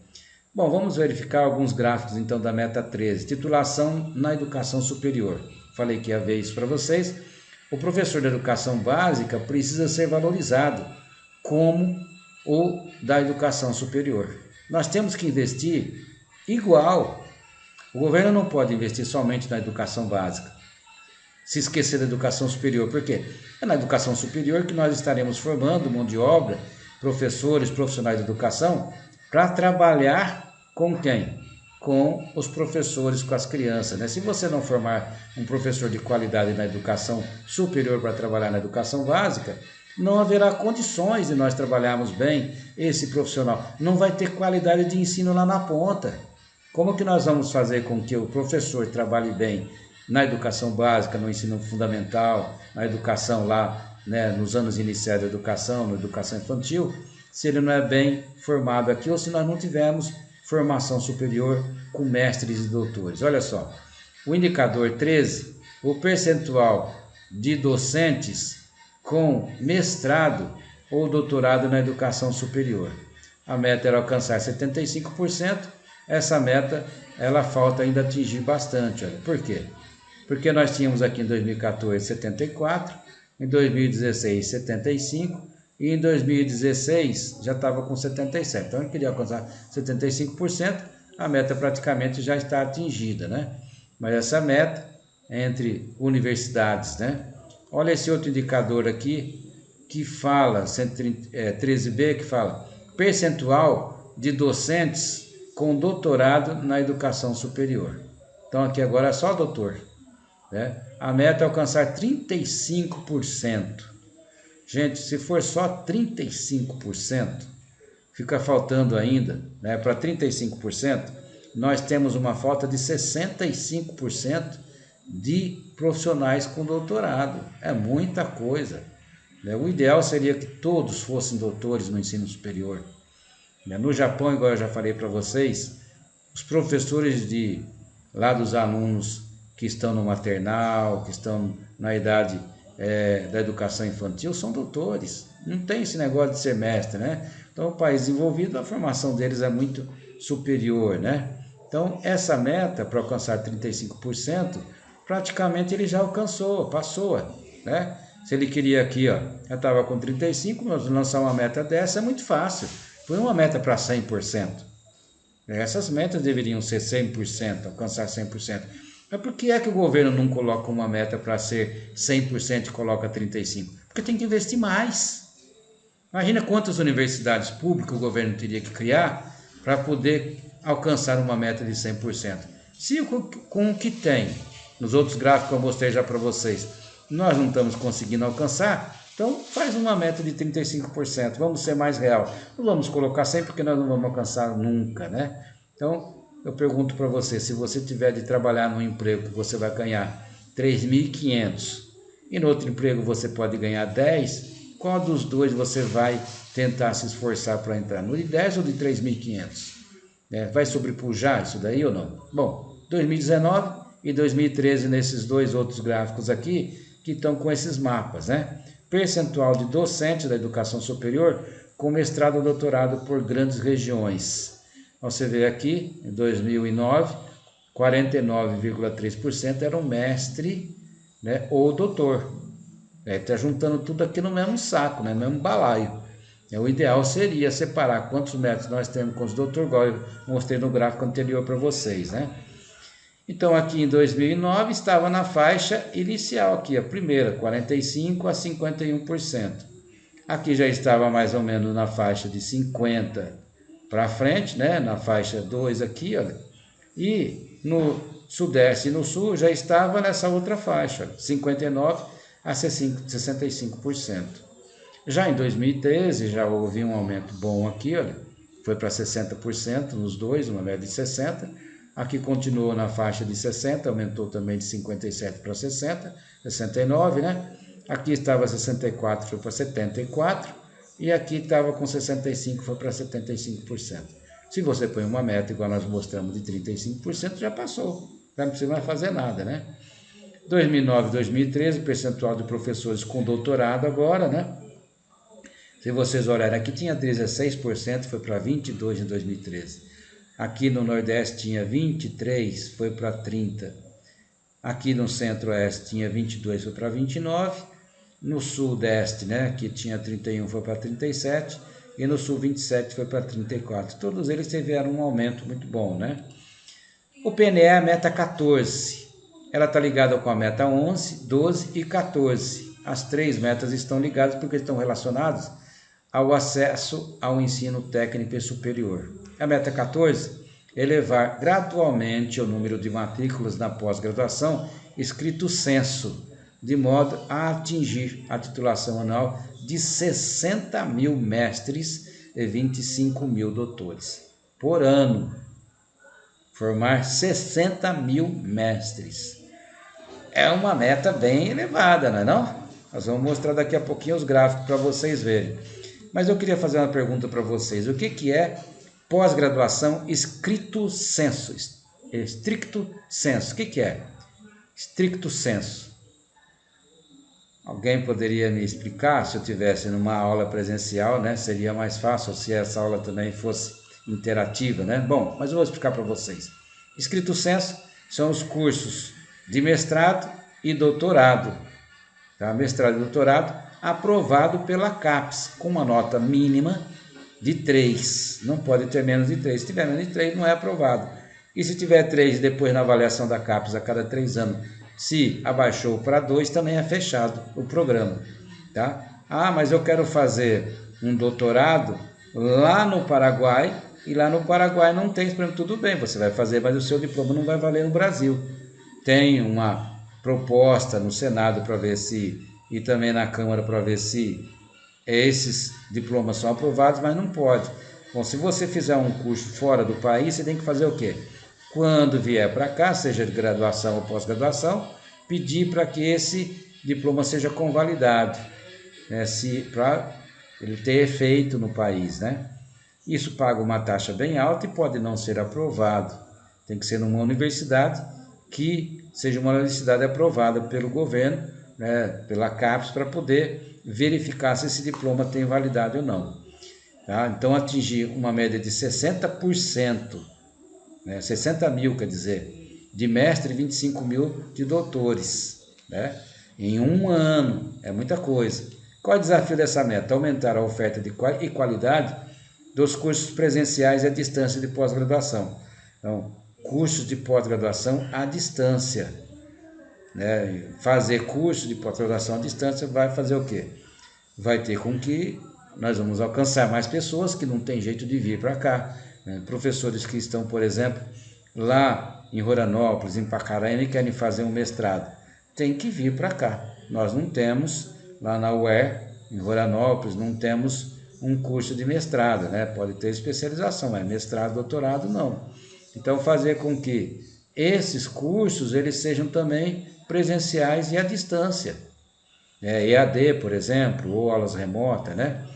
Bom, vamos verificar alguns gráficos, então, da meta 13. Titulação na educação superior. Falei que ia ver isso para vocês. O professor da educação básica precisa ser valorizado como o da educação superior. Nós temos que investir igual. O governo não pode investir somente na educação básica, se esquecer da educação superior. Por quê? É na educação superior que nós estaremos formando mão de obra, professores, profissionais de educação, para trabalhar com quem? Com os professores, com as crianças. Se você não formar um professor de qualidade na educação superior para trabalhar na educação básica, não haverá condições de nós trabalharmos bem esse profissional. Não vai ter qualidade de ensino lá na ponta. Como que nós vamos fazer com que o professor trabalhe bem na educação básica, no ensino fundamental, na educação lá, nos anos iniciais da educação, na educação infantil, se ele não é bem formado aqui ou se nós não tivermos formação superior com mestres e doutores? Olha só, o indicador 13, o percentual de docentes com mestrado ou doutorado na educação superior. A meta era alcançar 75%, essa meta ela falta ainda atingir bastante. Olha. Por quê? Porque nós tínhamos aqui em 2014 74, em 2016 75 e em 2016 já estava com 77. Então ele queria alcançar 75%, a meta praticamente já está atingida, Mas essa meta entre universidades, Olha esse outro indicador aqui que fala, 13B, que fala percentual de docentes com doutorado na educação superior. Então aqui agora é só doutor. A meta é alcançar 35%. Gente, se for só 35%, fica faltando ainda, para 35%, nós temos uma falta de 65% de profissionais com doutorado. É muita coisa. O ideal seria que todos fossem doutores no ensino superior. No Japão, igual eu já falei para vocês, os professores lá dos alunos que estão no maternal, que estão na idade da educação infantil, são doutores. Não tem esse negócio de ser mestre, Então, o país desenvolvido, a formação deles é muito superior, Então, essa meta para alcançar 35%, praticamente ele já alcançou, passou, né? Se ele queria aqui, ó, já estava com 35%, mas lançar uma meta dessa é muito fácil. Põe uma meta para 100%. Essas metas deveriam ser 100%, alcançar 100%. Mas por que é que o governo não coloca uma meta para ser 100% e coloca 35%? Porque tem que investir mais. Imagina quantas universidades públicas o governo teria que criar para poder alcançar uma meta de 100%. Se com o que tem, nos outros gráficos que eu mostrei já para vocês, nós não estamos conseguindo alcançar, então faz uma meta de 35%, vamos ser mais real. Não vamos colocar 100% porque nós não vamos alcançar nunca, né? Então, eu pergunto para você, se você tiver de trabalhar num emprego que você vai ganhar 3.500 e no outro emprego você pode ganhar 10, qual dos dois você vai tentar se esforçar para entrar? No de 10 ou de 3.500? Vai sobrepujar isso daí ou não? Bom, 2019 e 2013 nesses dois outros gráficos aqui que estão com esses mapas, né? Percentual de docentes da educação superior com mestrado ou doutorado por grandes regiões. Você vê aqui, em 2009, 49,3% eram mestre, né, ou doutor. Está juntando tudo aqui no mesmo saco, né, no mesmo balaio. O ideal seria separar quantos métodos nós temos com os doutores, igual eu mostrei no gráfico anterior para vocês, né? Então, aqui em 2009 estava na faixa inicial, aqui a primeira, 45% a 51%. Aqui já estava mais ou menos na faixa de 50% para frente, né? Na faixa 2 aqui, olha. E no Sudeste e no Sul já estava nessa outra faixa, 59% a 65%. Já em 2013 já houve um aumento bom aqui, olha, foi para 60% nos dois, uma média de 60%. Aqui continuou na faixa de 60%, aumentou também de 57% para 60%, 69%, né? Aqui estava 64%, foi para 74%, e aqui estava com 65%, foi para 75%. Se você põe uma meta, igual nós mostramos, de 35%, já passou, já não precisa mais fazer nada, né? 2009, 2013, percentual de professores com doutorado agora, né? Se vocês olharem, aqui tinha 16%, foi para 22% em 2013. Aqui no Nordeste tinha 23%, foi para 30%. Aqui no Centro-Oeste tinha 22%, foi para 29%. No Sudeste, né, que tinha 31%, foi para 37%. E no Sul, 27%, foi para 34%. Todos eles tiveram um aumento muito bom, né? O PNE é a meta 14. Ela está ligada com a meta 11, 12 e 14. As três metas estão ligadas porque estão relacionadas ao acesso ao ensino técnico e superior. A meta 14 é elevar gradualmente o número de matrículas na pós-graduação escrito censo, de modo a atingir a titulação anual de 60 mil mestres e 25 mil doutores por ano. Formar 60 mil mestres. É uma meta bem elevada, não é não? Nós vamos mostrar daqui a pouquinho os gráficos para vocês verem. Mas eu queria fazer uma pergunta para vocês. O que é pós-graduação estricto sensu? Estricto sensu. O que é? Estricto sensu. Alguém poderia me explicar? Se eu tivesse numa aula presencial, né? Seria mais fácil se essa aula também fosse interativa, né? Bom, mas eu vou explicar para vocês. Estricto sensu são os cursos de mestrado e doutorado. Tá? Mestrado e doutorado aprovado pela CAPES, com uma nota mínima de 3. Não pode ter menos de 3. Se tiver menos de 3, não é aprovado. E se tiver 3 depois na avaliação da CAPES a cada 3 anos, se abaixou para 2, também é fechado o programa. Tá? Ah, mas eu quero fazer um doutorado lá no Paraguai, e lá no Paraguai não tem esse problema. Tudo bem, você vai fazer, mas o seu diploma não vai valer no Brasil. Tem uma proposta no Senado para ver se, e também na Câmara para ver se esses diplomas são aprovados, mas não pode. Bom, se você fizer um curso fora do país, você tem que fazer o quê? Quando vier para cá, seja de graduação ou pós-graduação, pedir para que esse diploma seja convalidado, né, para ele ter efeito no país, né? Isso paga uma taxa bem alta e pode não ser aprovado. Tem que ser numa universidade que seja uma universidade aprovada pelo governo, né, pela CAPES, para poder verificar se esse diploma tem validade ou não. Tá? Então, atingir uma média de 60% né? 60 mil, quer dizer, de mestre e 25 mil de doutores, né? Em um ano, é muita coisa. Qual é o desafio dessa meta? Aumentar a oferta e qualidade dos cursos presenciais e à distância de pós-graduação. Então, cursos de pós-graduação à distância, né? Fazer curso de pós-graduação à distância vai fazer o quê? Vai ter com que nós vamos alcançar mais pessoas que não tem jeito de vir para cá, né? Professores que estão, por exemplo, lá em Roranópolis, em Pacaraima e querem fazer um mestrado, tem que vir para cá. Nós não temos, lá na UER, em Roranópolis, não temos um curso de mestrado, né? Pode ter especialização, mas mestrado, doutorado, não. Então, fazer com que esses cursos eles sejam também presenciais e à distância, EAD, por exemplo, ou aulas remotas, né?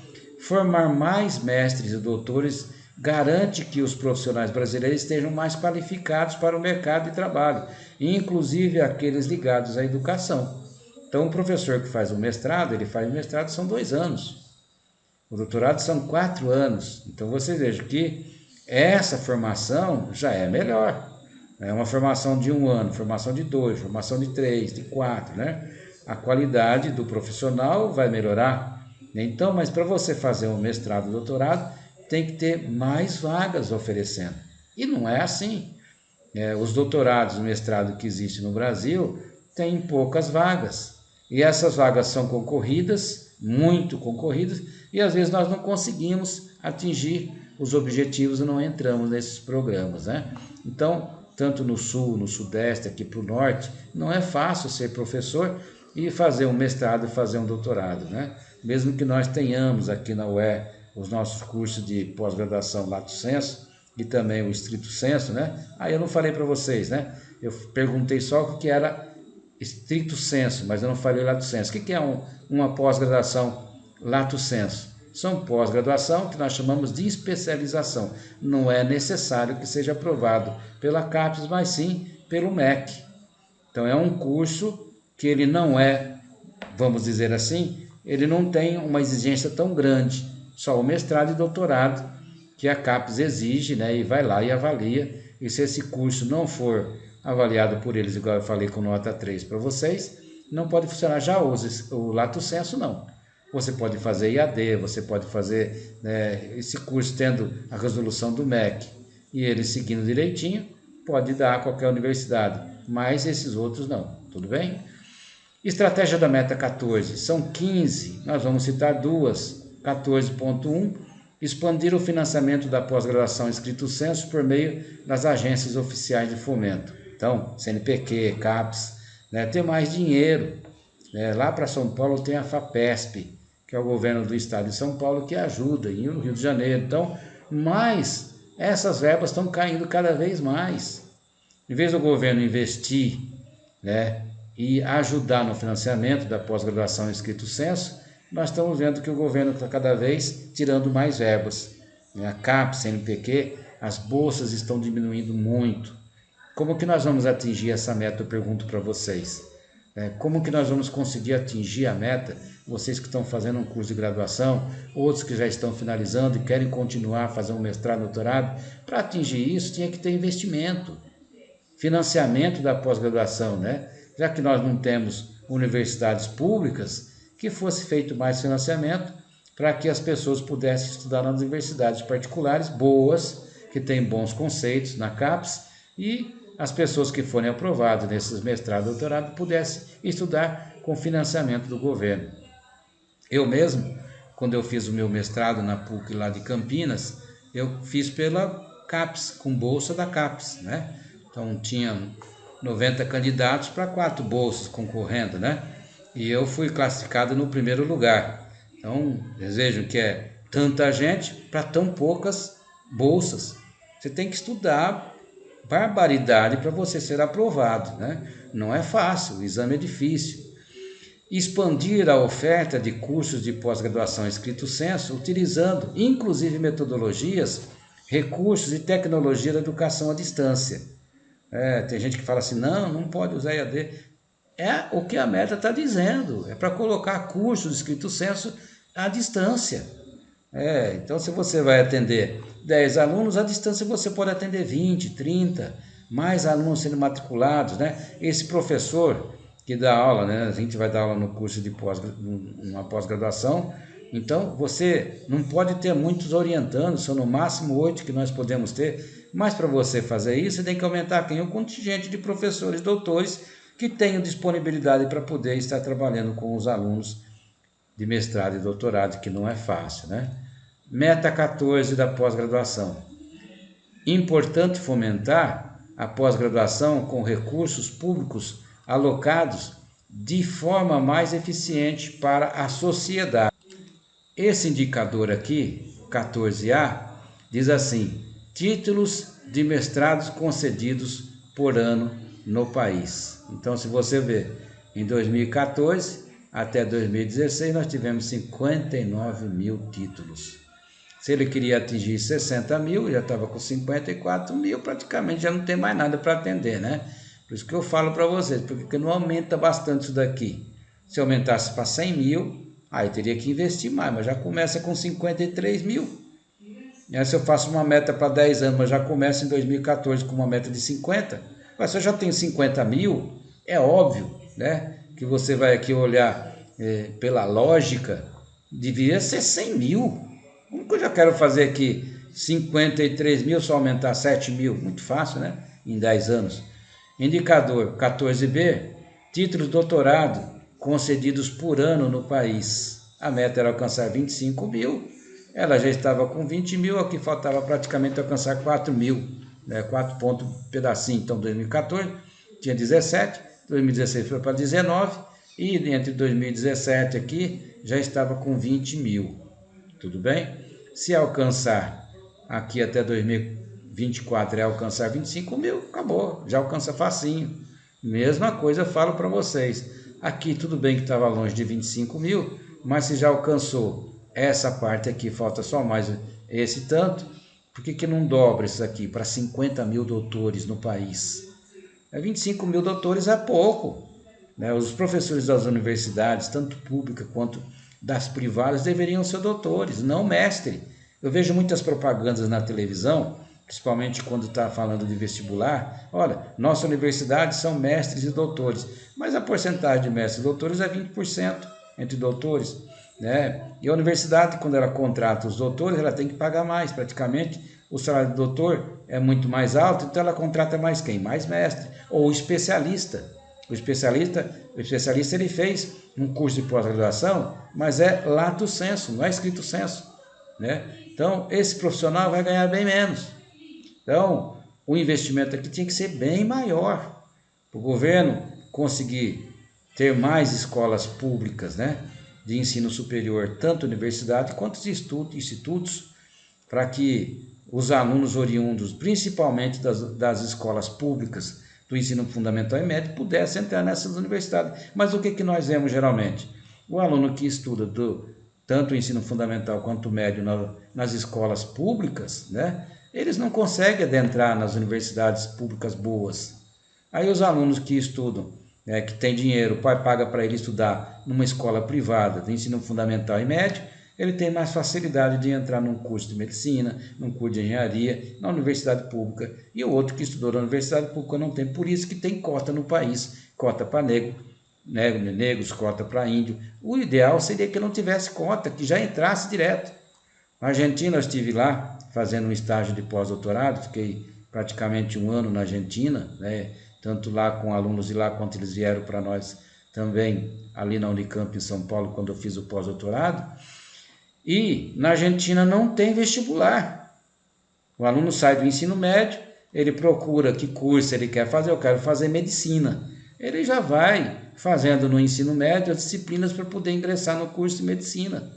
Formar mais mestres e doutores garante que os profissionais brasileiros estejam mais qualificados para o mercado de trabalho, inclusive aqueles ligados à educação. Então, o professor que faz o mestrado, ele faz o mestrado são 2 anos. O doutorado são 4 anos. Então, você veja que essa formação já é melhor. É uma formação de 1 ano, formação de 2, formação de 3, de 4, né? A qualidade do profissional vai melhorar. Então, mas para você fazer um mestrado, doutorado, tem que ter mais vagas oferecendo. E não é assim. Os doutorados e mestrado que existem no Brasil têm poucas vagas. E essas vagas são concorridas, muito concorridas, e às vezes nós não conseguimos atingir os objetivos e não entramos nesses programas, né? Então, tanto no sul, no sudeste, aqui para o norte, não é fácil ser professor e fazer um mestrado e fazer um doutorado, né? Mesmo que nós tenhamos aqui na UER os nossos cursos de pós-graduação Lato Sensu e também o Stricto Sensu, né? Aí eu não falei para vocês, né? Eu perguntei só o que era Stricto Sensu, mas eu não falei Lato Sensu. O que é uma pós-graduação Lato Sensu? São pós-graduação que nós chamamos de especialização. Não é necessário que seja aprovado pela CAPES, mas sim pelo MEC. Então é um curso que ele não é, vamos dizer assim, ele não tem uma exigência tão grande, só o mestrado e doutorado que a CAPES exige, né, e vai lá e avalia, e se esse curso não for avaliado por eles, igual eu falei com nota 3 para vocês, não pode funcionar. Já o Lato Sensu não. Você pode fazer IAD, você pode fazer, né, esse curso tendo a resolução do MEC e ele seguindo direitinho, pode dar a qualquer universidade, mas esses outros não, tudo bem? Estratégia da meta 14, são 15, nós vamos citar duas. 14.1, expandir o financiamento da pós-graduação Stricto Sensu por meio das agências oficiais de fomento. Então, CNPq, CAPES, né, ter mais dinheiro. Lá para São Paulo tem a FAPESP, que é o governo do estado de São Paulo, que ajuda, e no Rio de Janeiro. Então, mas essas verbas estão caindo cada vez mais. Em vez do governo investir, né, e ajudar no financiamento da pós-graduação Stricto Sensu, nós estamos vendo que o governo está cada vez tirando mais verbas. A CAPES, CNPq, as bolsas estão diminuindo muito. Como que nós vamos atingir essa meta? Eu pergunto para vocês. Como que nós vamos conseguir atingir a meta? Vocês que estão fazendo um curso de graduação, outros que já estão finalizando e querem continuar a fazer um mestrado, doutorado, para atingir isso tinha que ter investimento, financiamento da pós-graduação, né? Já que nós não temos universidades públicas, que fosse feito mais financiamento para que as pessoas pudessem estudar nas universidades particulares boas, que têm bons conceitos na CAPES, e as pessoas que forem aprovadas nesses mestrados e doutorados pudessem estudar com financiamento do governo. Eu mesmo, quando eu fiz o meu mestrado na PUC lá de Campinas, eu fiz pela CAPES, com bolsa da CAPES, né? Então tinha 90 candidatos para 4 bolsas concorrendo, né? E eu fui classificado no primeiro lugar. Então, vocês vejam que é tanta gente para tão poucas bolsas. Você tem que estudar barbaridade para você ser aprovado, né? Não é fácil, o exame é difícil. Expandir a oferta de cursos de pós-graduação Stricto Sensu, utilizando inclusive metodologias, recursos e tecnologia da educação à distância. Tem gente que fala assim, não pode usar EAD. É o que a meta está dizendo, é para colocar cursos de Stricto Sensu à distância. Então, se você vai atender 10 alunos, à distância você pode atender 20, 30, mais alunos sendo matriculados, né? Esse professor que dá aula, né? A gente vai dar aula no curso de uma pós-graduação, então você não pode ter muitos orientando, são no máximo 8 que nós podemos ter, mas para você fazer isso, você tem que aumentar quem? O contingente de professores, doutores, que tenham disponibilidade para poder estar trabalhando com os alunos de mestrado e doutorado, que não é fácil, né? Meta 14 da pós-graduação. Importante fomentar a pós-graduação com recursos públicos alocados de forma mais eficiente para a sociedade. Esse indicador aqui, 14A, diz assim: títulos de mestrados concedidos por ano no país. Então, se você ver, em 2014 até 2016, nós tivemos 59 mil títulos. Se ele queria atingir 60 mil, já estava com 54 mil, praticamente já não tem mais nada para atender, né? Por isso que eu falo para vocês, porque não aumenta bastante isso daqui. Se aumentasse para 100 mil, aí teria que investir mais, mas já começa com 53 mil. E aí, se eu faço uma meta para 10 anos, mas já começa em 2014 com uma meta de 50, mas se eu já tenho 50 mil, é óbvio, né, que você vai aqui olhar pela lógica, deveria ser 100 mil. Como que eu já quero fazer aqui 53 mil, só aumentar 7 mil? Muito fácil, né? Em 10 anos. Indicador 14B, títulos de doutorado concedidos por ano no país. A meta era alcançar 25 mil, ela já estava com 20 mil, aqui faltava praticamente alcançar 4 mil, né? 4 pontos pedacinho. Então, 2014 tinha 17, 2016 foi para 19, e entre 2017 aqui já estava com 20 mil. Tudo bem? Se alcançar aqui até 2024 é alcançar 25 mil, acabou, já alcança facinho. Mesma coisa eu falo para vocês. Aqui tudo bem que estava longe de 25 mil, mas se já alcançou essa parte aqui, falta só mais esse tanto, por que não dobra isso aqui para 50 mil doutores no país? 25 mil doutores é pouco, né? Os professores das universidades, tanto pública quanto das privadas, deveriam ser doutores, não mestre. Eu vejo muitas propagandas na televisão, principalmente quando está falando de vestibular. Olha, nossa universidade são mestres e doutores, mas a porcentagem de mestres e doutores é 20% entre doutores, né? E a universidade, quando ela contrata os doutores, ela tem que pagar mais, praticamente o salário do doutor é muito mais alto, então ela contrata mais quem? Mais mestre, ou especialista. O especialista ele fez um curso de pós-graduação, mas é lato sensu, não é escrito sensu, né? Então, esse profissional vai ganhar bem menos. Então, o investimento aqui tinha que ser bem maior, para o governo conseguir ter mais escolas públicas, né, de ensino superior, tanto universidade quanto institutos, para que os alunos oriundos, principalmente das escolas públicas, do ensino fundamental e médio, pudesse entrar nessas universidades. Mas o que nós vemos geralmente? O aluno que estuda tanto o ensino fundamental quanto o médio nas escolas públicas, né, eles não conseguem adentrar nas universidades públicas boas. Aí os alunos que estudam, que tem dinheiro, o pai paga para ele estudar numa escola privada de ensino fundamental e médio, ele tem mais facilidade de entrar num curso de medicina, num curso de engenharia, na universidade pública. E o outro que estudou na universidade pública não tem. Por isso que tem cota no país, cota para negros, cota para índio. O ideal seria que não tivesse cota, que já entrasse direto. Na Argentina, eu estive lá fazendo um estágio de pós-doutorado, fiquei praticamente um ano na Argentina, né? Tanto lá com alunos de lá, quanto eles vieram para nós também, ali na Unicamp em São Paulo, quando eu fiz o pós-doutorado. E na Argentina não tem vestibular. O aluno sai do ensino médio, ele procura que curso ele quer fazer, eu quero fazer medicina. Ele já vai fazendo no ensino médio as disciplinas para poder ingressar no curso de medicina.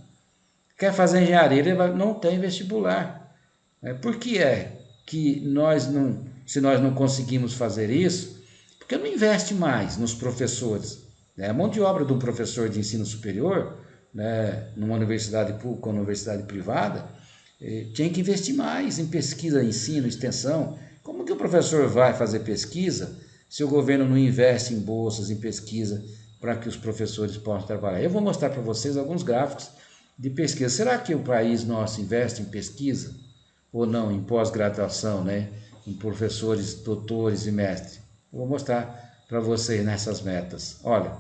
Quer fazer engenharia, ele não tem vestibular. Por que é que se nós não conseguimos fazer isso? Porque não investe mais nos professores. A mão de obra do professor de ensino superior, né, numa universidade pública ou universidade privada, tinha que investir mais em pesquisa, ensino, extensão. Como que o professor vai fazer pesquisa se o governo não investe em bolsas, em pesquisa, para que os professores possam trabalhar? Eu vou mostrar para vocês alguns gráficos de pesquisa. Será que o país nosso investe em pesquisa? ou não em pós-graduação, né? Em professores, doutores e mestres. Eu vou mostrar para vocês nessas metas. Olha,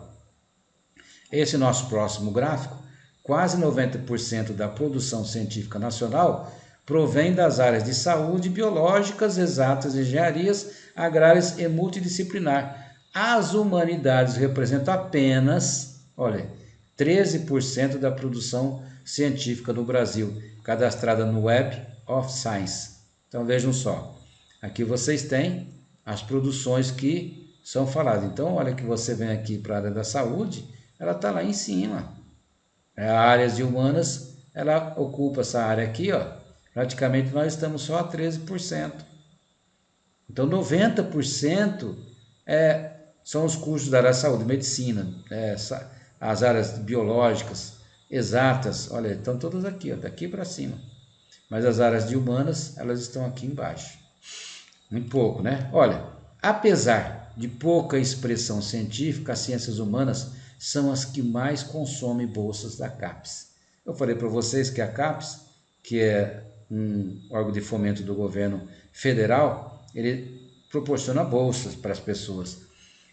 esse nosso próximo gráfico, quase 90% da produção científica nacional provém das áreas de saúde, biológicas, exatas, engenharias, agrárias e multidisciplinar. As humanidades representam apenas, olha, 13% da produção científica no Brasil, cadastrada no Web of Science. Então vejam só, aqui vocês têm as produções que são faladas. Então olha que você vem aqui para a área da saúde, ela está lá em cima. A área de humanas, ela ocupa essa área aqui, ó. Praticamente nós estamos só a 13%. Então 90% são os cursos da área da saúde, medicina, as áreas biológicas, exatas, olha, estão todas aqui, ó, daqui para cima. Mas as áreas de humanas, elas estão aqui embaixo. Muito pouco, né? Olha, apesar de pouca expressão científica, as ciências humanas são as que mais consomem bolsas da CAPES. Eu falei para vocês que a CAPES, que é um órgão de fomento do governo federal, ele proporciona bolsas para as pessoas.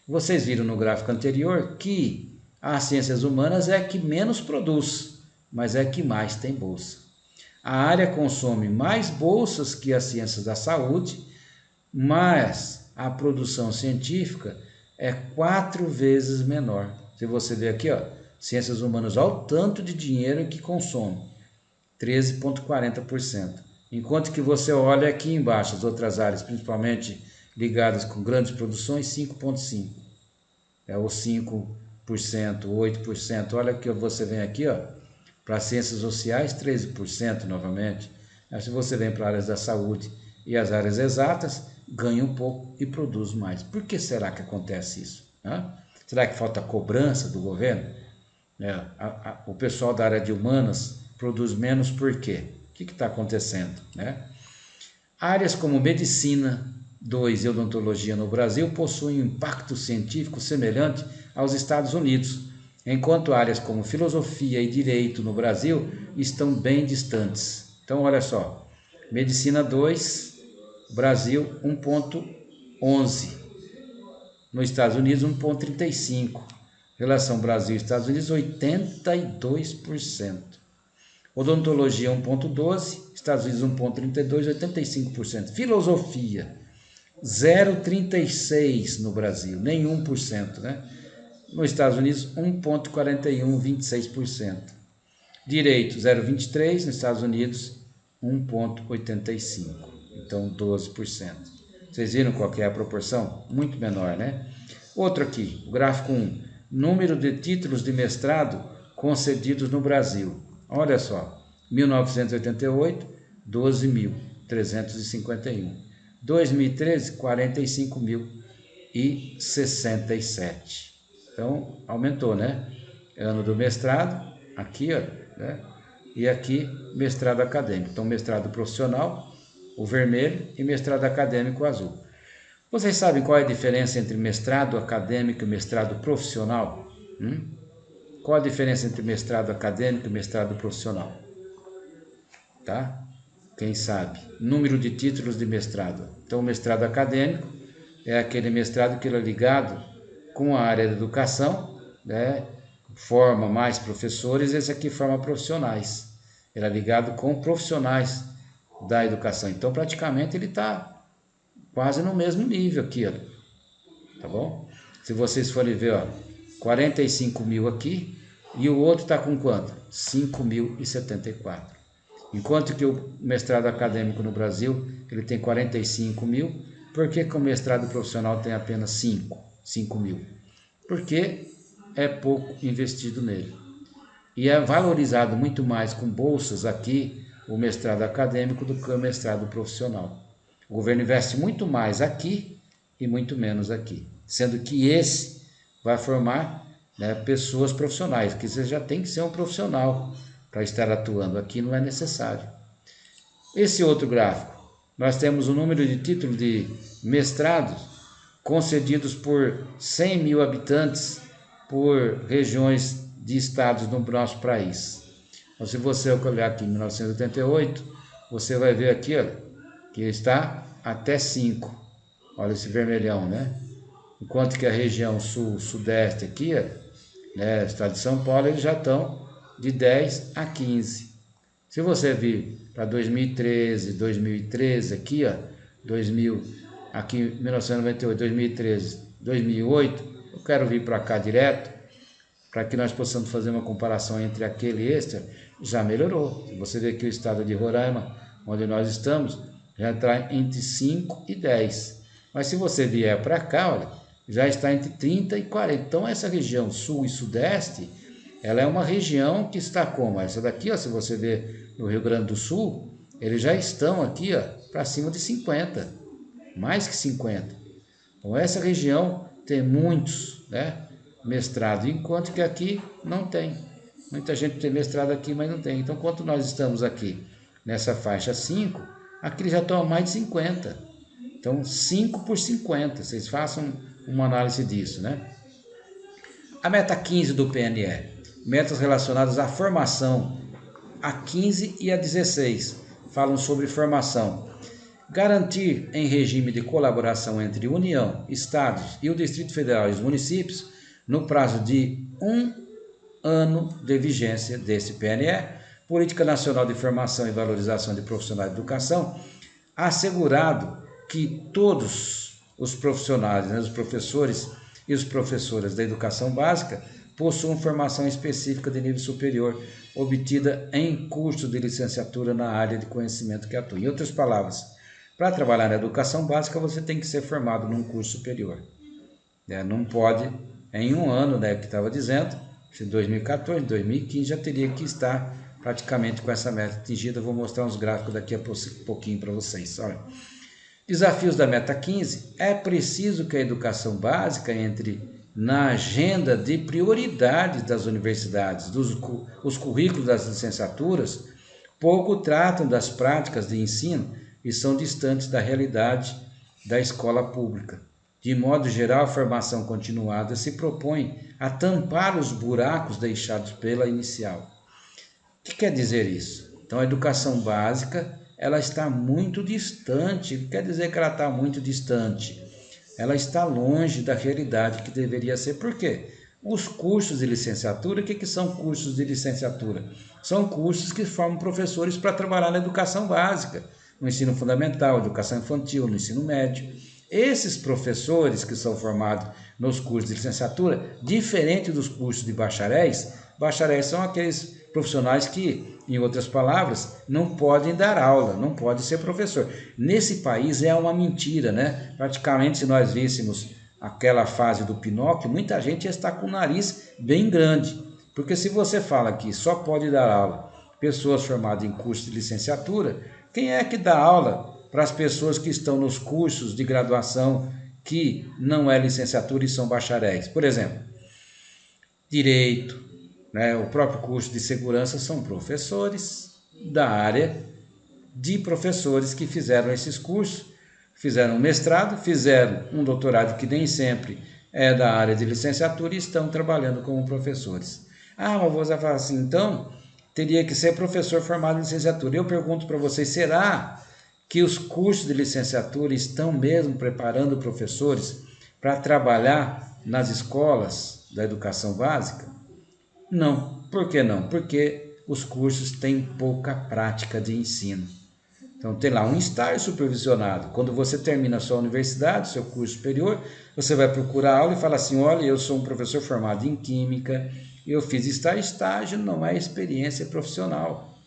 Vocês viram no gráfico anterior que as ciências humanas é a que menos produz, mas é a que mais tem bolsa. A área consome mais bolsas que as ciências da saúde, mas a produção científica é 4 vezes menor. Se você ver aqui, ó, ciências humanas, olha o tanto de dinheiro que consome, 13,40%. Enquanto que você olha aqui embaixo, as outras áreas, principalmente ligadas com grandes produções, 5,5%. Ou 5%, 8%. Olha que você vem aqui, ó, para ciências sociais, 13% novamente. Aí, se você vem para áreas da saúde e as áreas exatas, ganha um pouco e produz mais. Por que será que acontece isso? Será que falta cobrança do governo? O pessoal da área de humanas produz menos por quê? O que está acontecendo? Áreas como medicina 2 e odontologia no Brasil possuem um impacto científico semelhante aos Estados Unidos, enquanto áreas como filosofia e direito no Brasil estão bem distantes. Então, olha só, medicina 2, Brasil 1,11, nos Estados Unidos 1,35, relação Brasil e Estados Unidos 82%. Odontologia 1,12, Estados Unidos 1,32, 85%. Filosofia 0,36 no Brasil, nem 1%, né? Nos Estados Unidos 1,41, 26%. Direito 0,23, nos Estados Unidos 1,85, então 12%. Vocês viram qual que é a proporção? Muito menor, né? Outro aqui, o gráfico 1, número de títulos de mestrado concedidos no Brasil. Olha só, 1988, 12.351. 2013, 45.067. Então, aumentou, né? Ano do mestrado, aqui, ó, né? E aqui, mestrado acadêmico. Então, mestrado profissional, o vermelho, e mestrado acadêmico, o azul. Vocês sabem qual é a diferença entre mestrado acadêmico e mestrado profissional? Qual a diferença entre mestrado acadêmico e mestrado profissional? Tá? Quem sabe? Número de títulos de mestrado. Então, o mestrado acadêmico é aquele mestrado que ele é ligado com a área da educação, né? Forma mais professores, esse aqui forma profissionais. Ele é ligado com profissionais da educação. Então, praticamente, ele está quase no mesmo nível aqui, ó. Tá bom? Se vocês forem ver, ó, 45 mil aqui, e o outro está com quanto? 5.074. Enquanto que o mestrado acadêmico no Brasil, ele tem 45 mil, por que o mestrado profissional tem apenas 5 mil? Porque é pouco investido nele. E é valorizado muito mais com bolsas aqui, o mestrado acadêmico, do que o mestrado profissional. O governo investe muito mais aqui e muito menos aqui. Sendo que esse vai formar, né, pessoas profissionais, que você já tem que ser um profissional para estar atuando. Aqui não é necessário. Esse outro gráfico, nós temos o número de títulos de mestrados concedidos por 100 mil habitantes por regiões de estados no nosso país. Então, se você olhar aqui em 1988, você vai ver aqui, ó, que está até 5. Olha esse vermelhão, né? Enquanto que a região sul-sudeste aqui, ó, né, estado de São Paulo, eles já estão de 10 a 15. Se você vir para 2013 aqui, ó, 2000, aqui 1998, 2013, 2008, eu quero vir para cá direto, para que nós possamos fazer uma comparação entre aquele e este, já melhorou. Se você ver que o estado de Roraima, onde nós estamos, já está entre 5 e 10. Mas se você vier para cá, olha, já está entre 30 e 40. Então essa região sul e sudeste, ela é uma região que está como? Essa daqui, ó, se você ver no Rio Grande do Sul, eles já estão aqui, ó, para cima de 50, mais que 50. Então essa região tem muitos, né, mestrado, enquanto que aqui não tem. Muita gente tem mestrado aqui, mas não tem. Então, quanto nós estamos aqui nessa faixa 5, aqui já estão a mais de 50. Então, 5 por 50. Vocês façam uma análise disso, né? A meta 15 do PNE. Metas relacionadas à formação. A 15 e a 16 falam sobre formação. Garantir em regime de colaboração entre União, Estados e o Distrito Federal e os municípios, no prazo de 1 ano de vigência desse PNE, Política Nacional de Formação e Valorização de Profissionais de Educação, assegurado que todos os profissionais, né, os professores e as professoras da educação básica, possuam formação específica de nível superior, obtida em curso de licenciatura na área de conhecimento que atua. Em outras palavras, para trabalhar na educação básica, você tem que ser formado num curso superior. Não pode, em 1 ano, né, que estava dizendo, em 2014, 2015, já teria que estar praticamente com essa meta atingida. Eu vou mostrar uns gráficos daqui a pouquinho para vocês. Olha. Desafios da meta 15. É preciso que a educação básica entre na agenda de prioridades das universidades. Os currículos das licenciaturas pouco tratam das práticas de ensino e são distantes da realidade da escola pública. De modo geral, a formação continuada se propõe a tampar os buracos deixados pela inicial. O que quer dizer isso? Então, a educação básica, ela está muito distante. O que quer dizer que ela está muito distante? Ela está longe da realidade que deveria ser. Por quê? Os cursos de licenciatura, o que são cursos de licenciatura? São cursos que formam professores para trabalhar na educação básica, no ensino fundamental, educação infantil, no ensino médio. Esses professores que são formados nos cursos de licenciatura, diferente dos cursos de bacharéis são aqueles profissionais que, em outras palavras, não podem dar aula, não podem ser professor. Nesse país é uma mentira, né? Praticamente, se nós víssemos aquela fase do Pinóquio, muita gente já está com o nariz bem grande, porque se você fala que só pode dar aula pessoas formadas em curso de licenciatura, quem é que dá aula para as pessoas que estão nos cursos de graduação que não é licenciatura e são bacharéis? Por exemplo, direito, né, o próprio curso de segurança são professores da área de professores que fizeram esses cursos, fizeram um mestrado, fizeram um doutorado que nem sempre é da área de licenciatura e estão trabalhando como professores. Mas você fala assim, então teria que ser professor formado em licenciatura. Eu pergunto para vocês, será que os cursos de licenciatura estão mesmo preparando professores para trabalhar nas escolas da educação básica? Não. Por que não? Porque os cursos têm pouca prática de ensino. Então tem lá um estágio supervisionado. Quando você termina a sua universidade, seu curso superior, você vai procurar aula e fala assim, olha, eu sou um professor formado em química, eu fiz estágio. Estágio não é experiência profissional.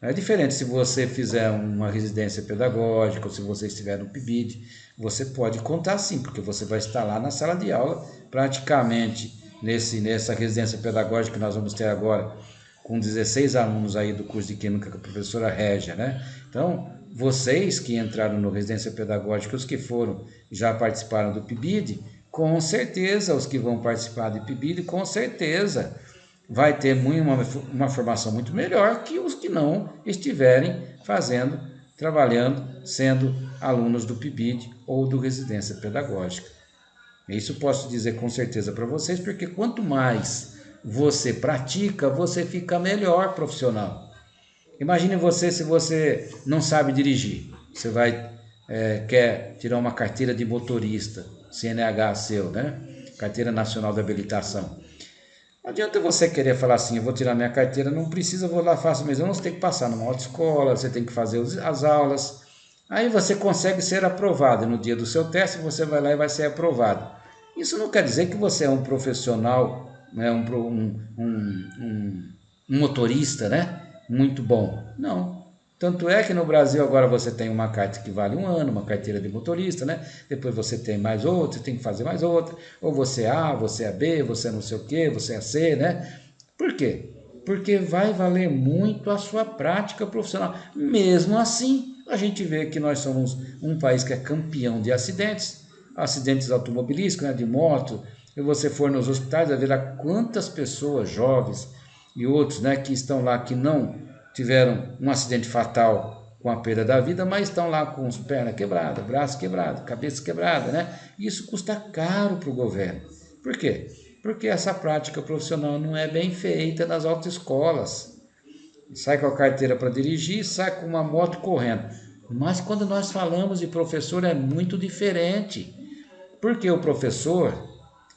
É diferente se você fizer uma residência pedagógica ou se você estiver no PIBID, você pode contar sim, porque você vai estar lá na sala de aula, praticamente nessa residência pedagógica que nós vamos ter agora, com 16 alunos aí do curso de Química com a professora Régia, né? Então, vocês que entraram no residência pedagógica, os que foram, já participaram do PIBID, com certeza, os que vão participar do PIBID, com certeza, vai ter uma formação muito melhor que os que não estiverem fazendo, trabalhando, sendo alunos do PIBID ou do residência pedagógica. Isso posso dizer com certeza para vocês, porque quanto mais você pratica, você fica melhor profissional. Imagine você se você não sabe dirigir. Você quer tirar uma carteira de motorista, CNH seu, né? Carteira Nacional de Habilitação. Não adianta você querer falar assim, eu vou tirar minha carteira, não precisa, eu vou lá, faço mesmo. Você tem que passar numa autoescola, você tem que fazer as aulas. Aí você consegue ser aprovado. No dia do seu teste, você vai lá e vai ser aprovado. Isso não quer dizer que você é um profissional, né, um motorista, né, muito bom. Não. Tanto é que no Brasil agora você tem uma carta que vale 1 ano, uma carteira de motorista, né? Depois você tem mais outra, você tem que fazer mais outra. Ou você é A, você é B, você é não sei o quê, você é C, né? Por quê? Porque vai valer muito a sua prática profissional. Mesmo assim, a gente vê que nós somos um país que é campeão de acidentes automobilísticos, né, de moto. Se você for nos hospitais, vai ver quantas pessoas jovens e outros, né, que estão lá que não tiveram um acidente fatal com a perda da vida, mas estão lá com as pernas quebradas, braço quebrado, cabeça quebrada, né? Isso custa caro para o governo. Por quê? Porque essa prática profissional não é bem feita nas autoescolas. Sai com a carteira para dirigir, sai com uma moto correndo. Mas quando nós falamos de professor é muito diferente. Porque o professor,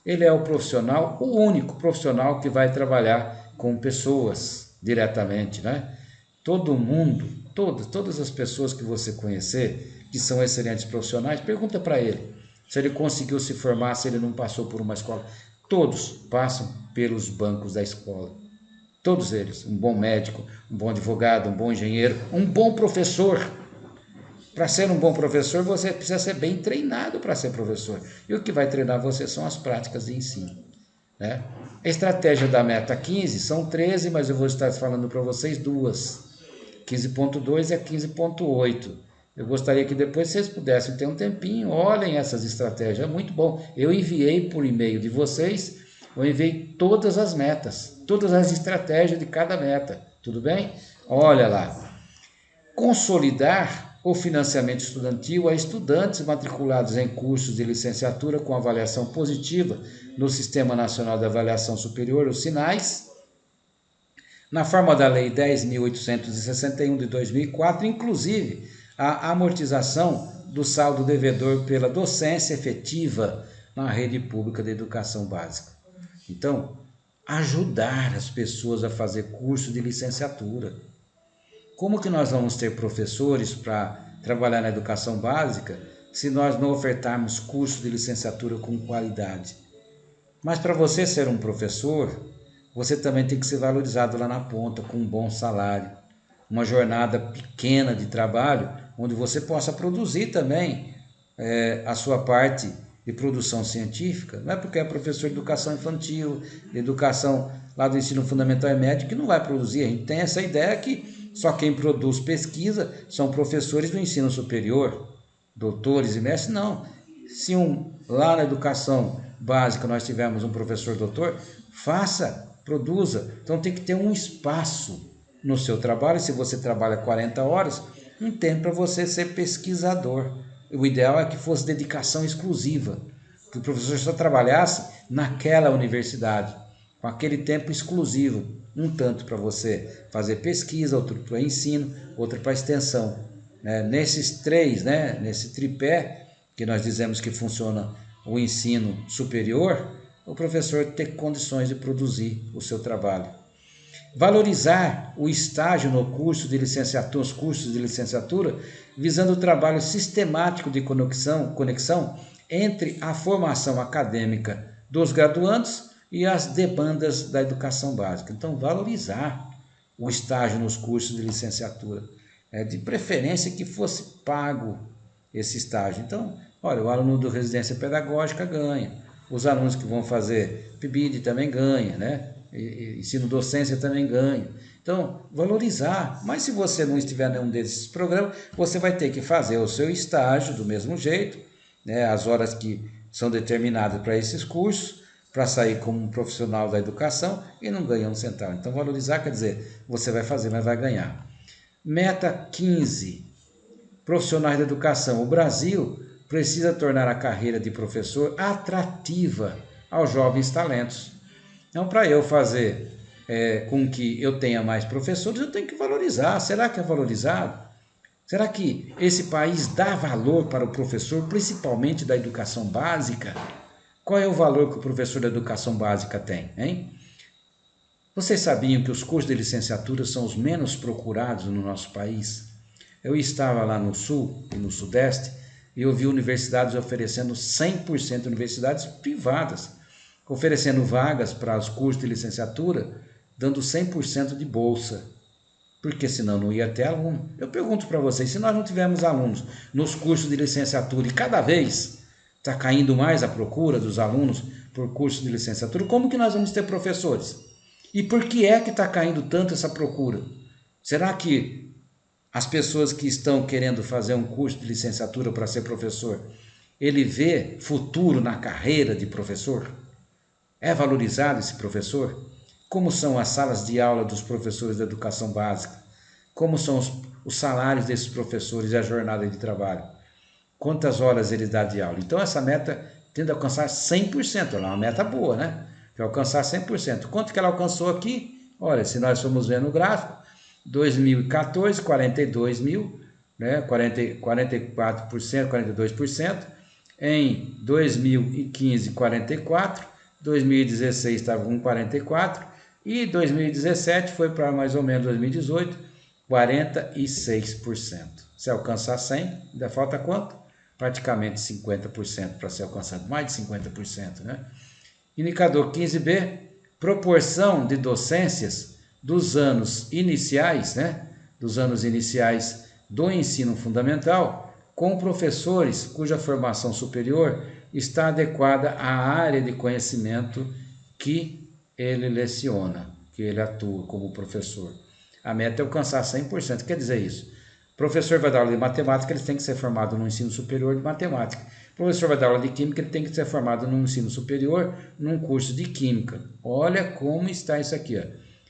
ele é o profissional, o único profissional que vai trabalhar com pessoas diretamente, né? Todo mundo, todas as pessoas que você conhecer, que são excelentes profissionais, pergunta para ele se ele conseguiu se formar, se ele não passou por uma escola. Todos passam pelos bancos da escola. Todos eles. Um bom médico, um bom advogado, um bom engenheiro, um bom professor. Para ser um bom professor, você precisa ser bem treinado para ser professor. E o que vai treinar você são as práticas de ensino, né? A estratégia da meta 15 são 13, mas eu vou estar falando para vocês duas. 15.2 e a 15.8. Eu gostaria que depois vocês pudessem ter um tempinho, olhem essas estratégias, é muito bom. Eu enviei por e-mail de vocês, eu enviei todas as metas, todas as estratégias de cada meta, tudo bem? Olha lá. Consolidar o financiamento estudantil a estudantes matriculados em cursos de licenciatura com avaliação positiva no Sistema Nacional de Avaliação Superior, os SINAIS, na forma da Lei 10.861 de 2004, inclusive a amortização do saldo devedor pela docência efetiva na rede pública de educação básica. Então, ajudar as pessoas a fazer curso de licenciatura. Como que nós vamos ter professores para trabalhar na educação básica se nós não ofertarmos curso de licenciatura com qualidade? Mas para você ser um professor, você também tem que ser valorizado lá na ponta, com um bom salário, uma jornada pequena de trabalho, onde você possa produzir também a sua parte de produção científica. Não é porque é professor de educação infantil, de educação lá do ensino fundamental e médio, que não vai produzir. A gente tem essa ideia que só quem produz pesquisa são professores do ensino superior, doutores e mestres. Não. Se lá na educação básica nós tivermos um professor doutor, faça, produza. Então tem que ter um espaço no seu trabalho. Se você trabalha 40 horas, um tempo para você ser pesquisador. O ideal é que fosse dedicação exclusiva, que o professor só trabalhasse naquela universidade, com aquele tempo exclusivo, um tanto para você fazer pesquisa, outro para ensino, outro para extensão. Nesses três, nesse tripé que nós dizemos que funciona o ensino superior, o professor tem condições de produzir o seu trabalho. Valorizar o estágio no curso de licenciatura, os cursos de licenciatura, visando o trabalho sistemático de conexão entre a formação acadêmica dos graduandos e as demandas da educação básica. Então, valorizar o estágio nos cursos de licenciatura, de preferência que fosse pago esse estágio. Então, olha, o aluno do residência pedagógica ganha, os alunos que vão fazer PIBID também ganham, né? Ensino docência também ganha. Então, valorizar. Mas se você não estiver em nenhum desses programas, você vai ter que fazer o seu estágio do mesmo jeito, as horas que são determinadas para esses cursos, para sair como um profissional da educação e não ganhar um centavo. Então, valorizar quer dizer, você vai fazer, mas vai ganhar. Meta 15. Profissionais da educação. O Brasil precisa tornar a carreira de professor atrativa aos jovens talentos. Então, para eu fazer com que eu tenha mais professores, eu tenho que valorizar. Será que é valorizado? Será que esse país dá valor para o professor, principalmente da educação básica? Qual é o valor que o professor da educação básica tem, hein? Vocês sabiam que os cursos de licenciatura são os menos procurados no nosso país? Eu estava lá no Sul e no Sudeste e eu vi universidades oferecendo 100%, universidades privadas, oferecendo vagas para os cursos de licenciatura, dando 100% de bolsa, porque senão não ia ter aluno. Eu pergunto para vocês, se nós não tivermos alunos nos cursos de licenciatura e cada vez está caindo mais a procura dos alunos por curso de licenciatura, como que nós vamos ter professores? E por que é que está caindo tanto essa procura? Será que as pessoas que estão querendo fazer um curso de licenciatura para ser professor, ele vê futuro na carreira de professor? É valorizado esse professor? Como são as salas de aula dos professores da educação básica? Como são os salários desses professores e a jornada de trabalho? Quantas horas ele dá de aula? Então essa meta tende a alcançar 100%, ela é uma meta boa, né? De alcançar 100%. Quanto que ela alcançou aqui? Olha, se nós formos ver no gráfico, 2014, 42 mil, né? 44%, 42%. Em 2015, 44%. 2016 estava com 44%. E 2017 foi para mais ou menos 2018, 46%. Se alcançar 100, ainda falta quanto? Praticamente 50% para ser alcançado, mais de 50%, né? Indicador 15B, proporção de docências dos anos iniciais, né? Dos anos iniciais do ensino fundamental, com professores cuja formação superior está adequada à área de conhecimento que ele leciona, que ele atua como professor. A meta é alcançar 100%. Quer dizer isso? O professor vai dar aula de matemática, ele tem que ser formado no ensino superior de matemática. O professor vai dar aula de química, ele tem que ser formado no ensino superior, num curso de química. Olha como está isso aqui. Ó.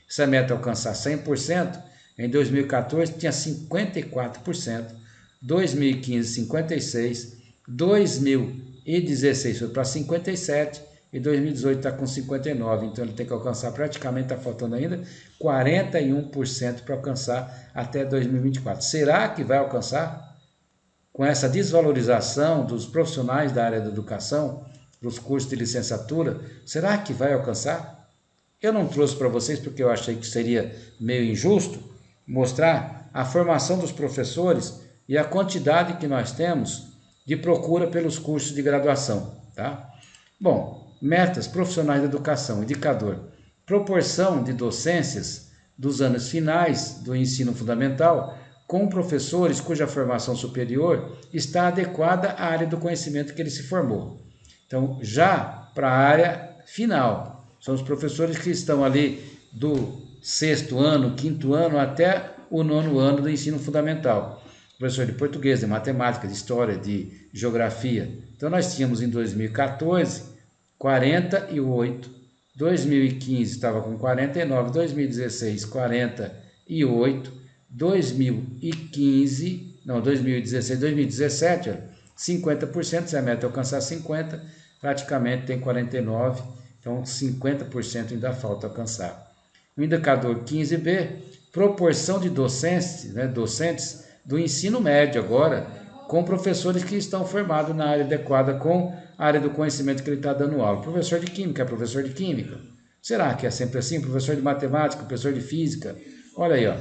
Essa meta é alcançar 100%, em 2014 tinha 54%, 2015 56%, 2016 foi para 57%, e 2018 está com 59%, então ele tem que alcançar praticamente, está faltando ainda 41% para alcançar até 2024. Será que vai alcançar? Com essa desvalorização dos profissionais da área da educação, dos cursos de licenciatura, será que vai alcançar? Eu não trouxe para vocês porque eu achei que seria meio injusto mostrar a formação dos professores e a quantidade que nós temos de procura pelos cursos de graduação, tá? Bom, metas profissionais da educação, indicador, proporção de docências dos anos finais do ensino fundamental com professores cuja formação superior está adequada à área do conhecimento que ele se formou. Então, já para a área final, são os professores que estão ali do 6º ano, 5º ano até o 9º ano do ensino fundamental. Professor de português, de matemática, de história, de geografia. Então, nós tínhamos em 2014 48, 2015 estava com 49, 2016 48, 2017, 50%, se a meta é alcançar 50%, praticamente tem 49%, então 50% ainda falta alcançar. O indicador 15B, proporção de docentes do ensino médio agora, com professores que estão formados na área adequada com a área do conhecimento que ele está dando aula. Professor de química é professor de química. Será que é sempre assim? Professor de matemática, professor de física. Olha aí, ó.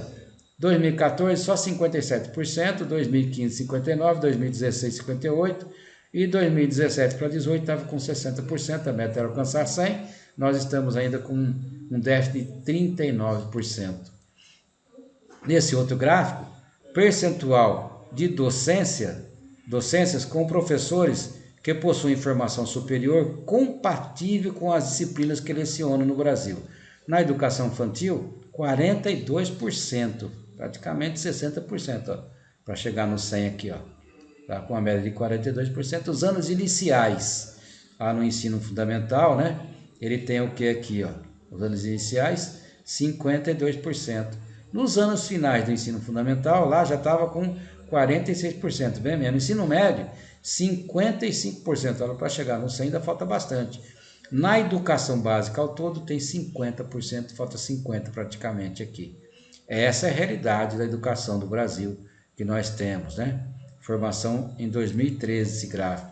2014 só 57%, 2015 59%, 2016 58% e 2017 para 2018 estava com 60%, a meta era alcançar 100%, nós estamos ainda com um déficit de 39%. Nesse outro gráfico, percentual de docências com professores que possuem formação superior compatível com as disciplinas que lecionam no Brasil. Na educação infantil, 42%, praticamente 60%, para chegar no 100 aqui, ó. Tá com a média de 42%. Os anos iniciais, lá no ensino fundamental, né? Ele tem o que aqui, ó? Os anos iniciais, 52%. Nos anos finais do ensino fundamental, lá já estava com 46%, bem menos. Ensino médio, 55%. Para chegar no 100 ainda falta bastante. Na educação básica ao todo tem 50%, falta 50% praticamente aqui. Essa é a realidade da educação do Brasil que nós temos, né? Formação em 2013, esse gráfico.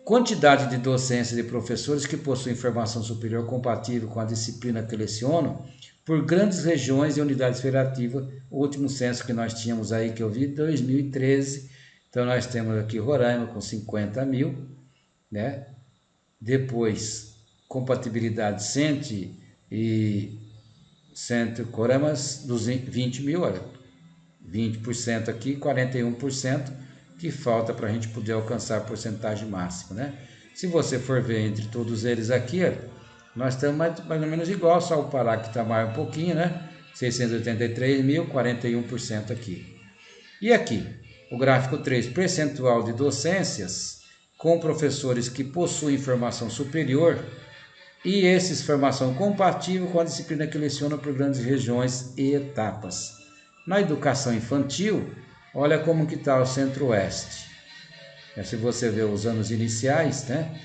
Quantidade de docência de professores que possuem formação superior compatível com a disciplina que lecionam por grandes regiões e unidades federativas. O último censo que nós tínhamos aí, que eu vi, 2013. Então, nós temos aqui Roraima com 50 mil, né? Depois, compatibilidade Roraima, 20 mil, olha, 20% aqui, 41%, que falta para a gente poder alcançar a porcentagem máxima, né? Se você for ver entre todos eles aqui, nós estamos mais ou menos igual, só o Pará que está mais um pouquinho, né? 683 mil, 41% aqui. E aqui, o gráfico 3, percentual de docências com professores que possuem formação superior e esses formação compatível com a disciplina que leciona por grandes regiões e etapas. Na educação infantil, olha como que está o Centro-Oeste. Se você ver os anos iniciais, né,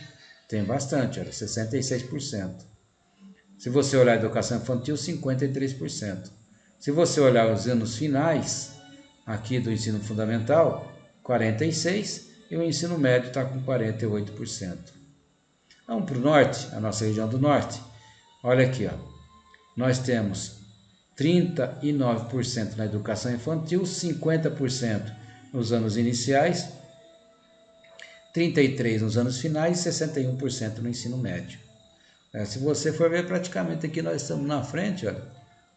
tem bastante, olha, 66%. Se você olhar a educação infantil, 53%. Se você olhar os anos finais, aqui do ensino fundamental, 46%, e o ensino médio está com 48%. Vamos para o norte, a nossa região do norte. Olha aqui, ó. Nós temos 39% na educação infantil, 50% nos anos iniciais, 33% nos anos finais e 61% no ensino médio. Se você for ver, praticamente aqui nós estamos na frente, olha,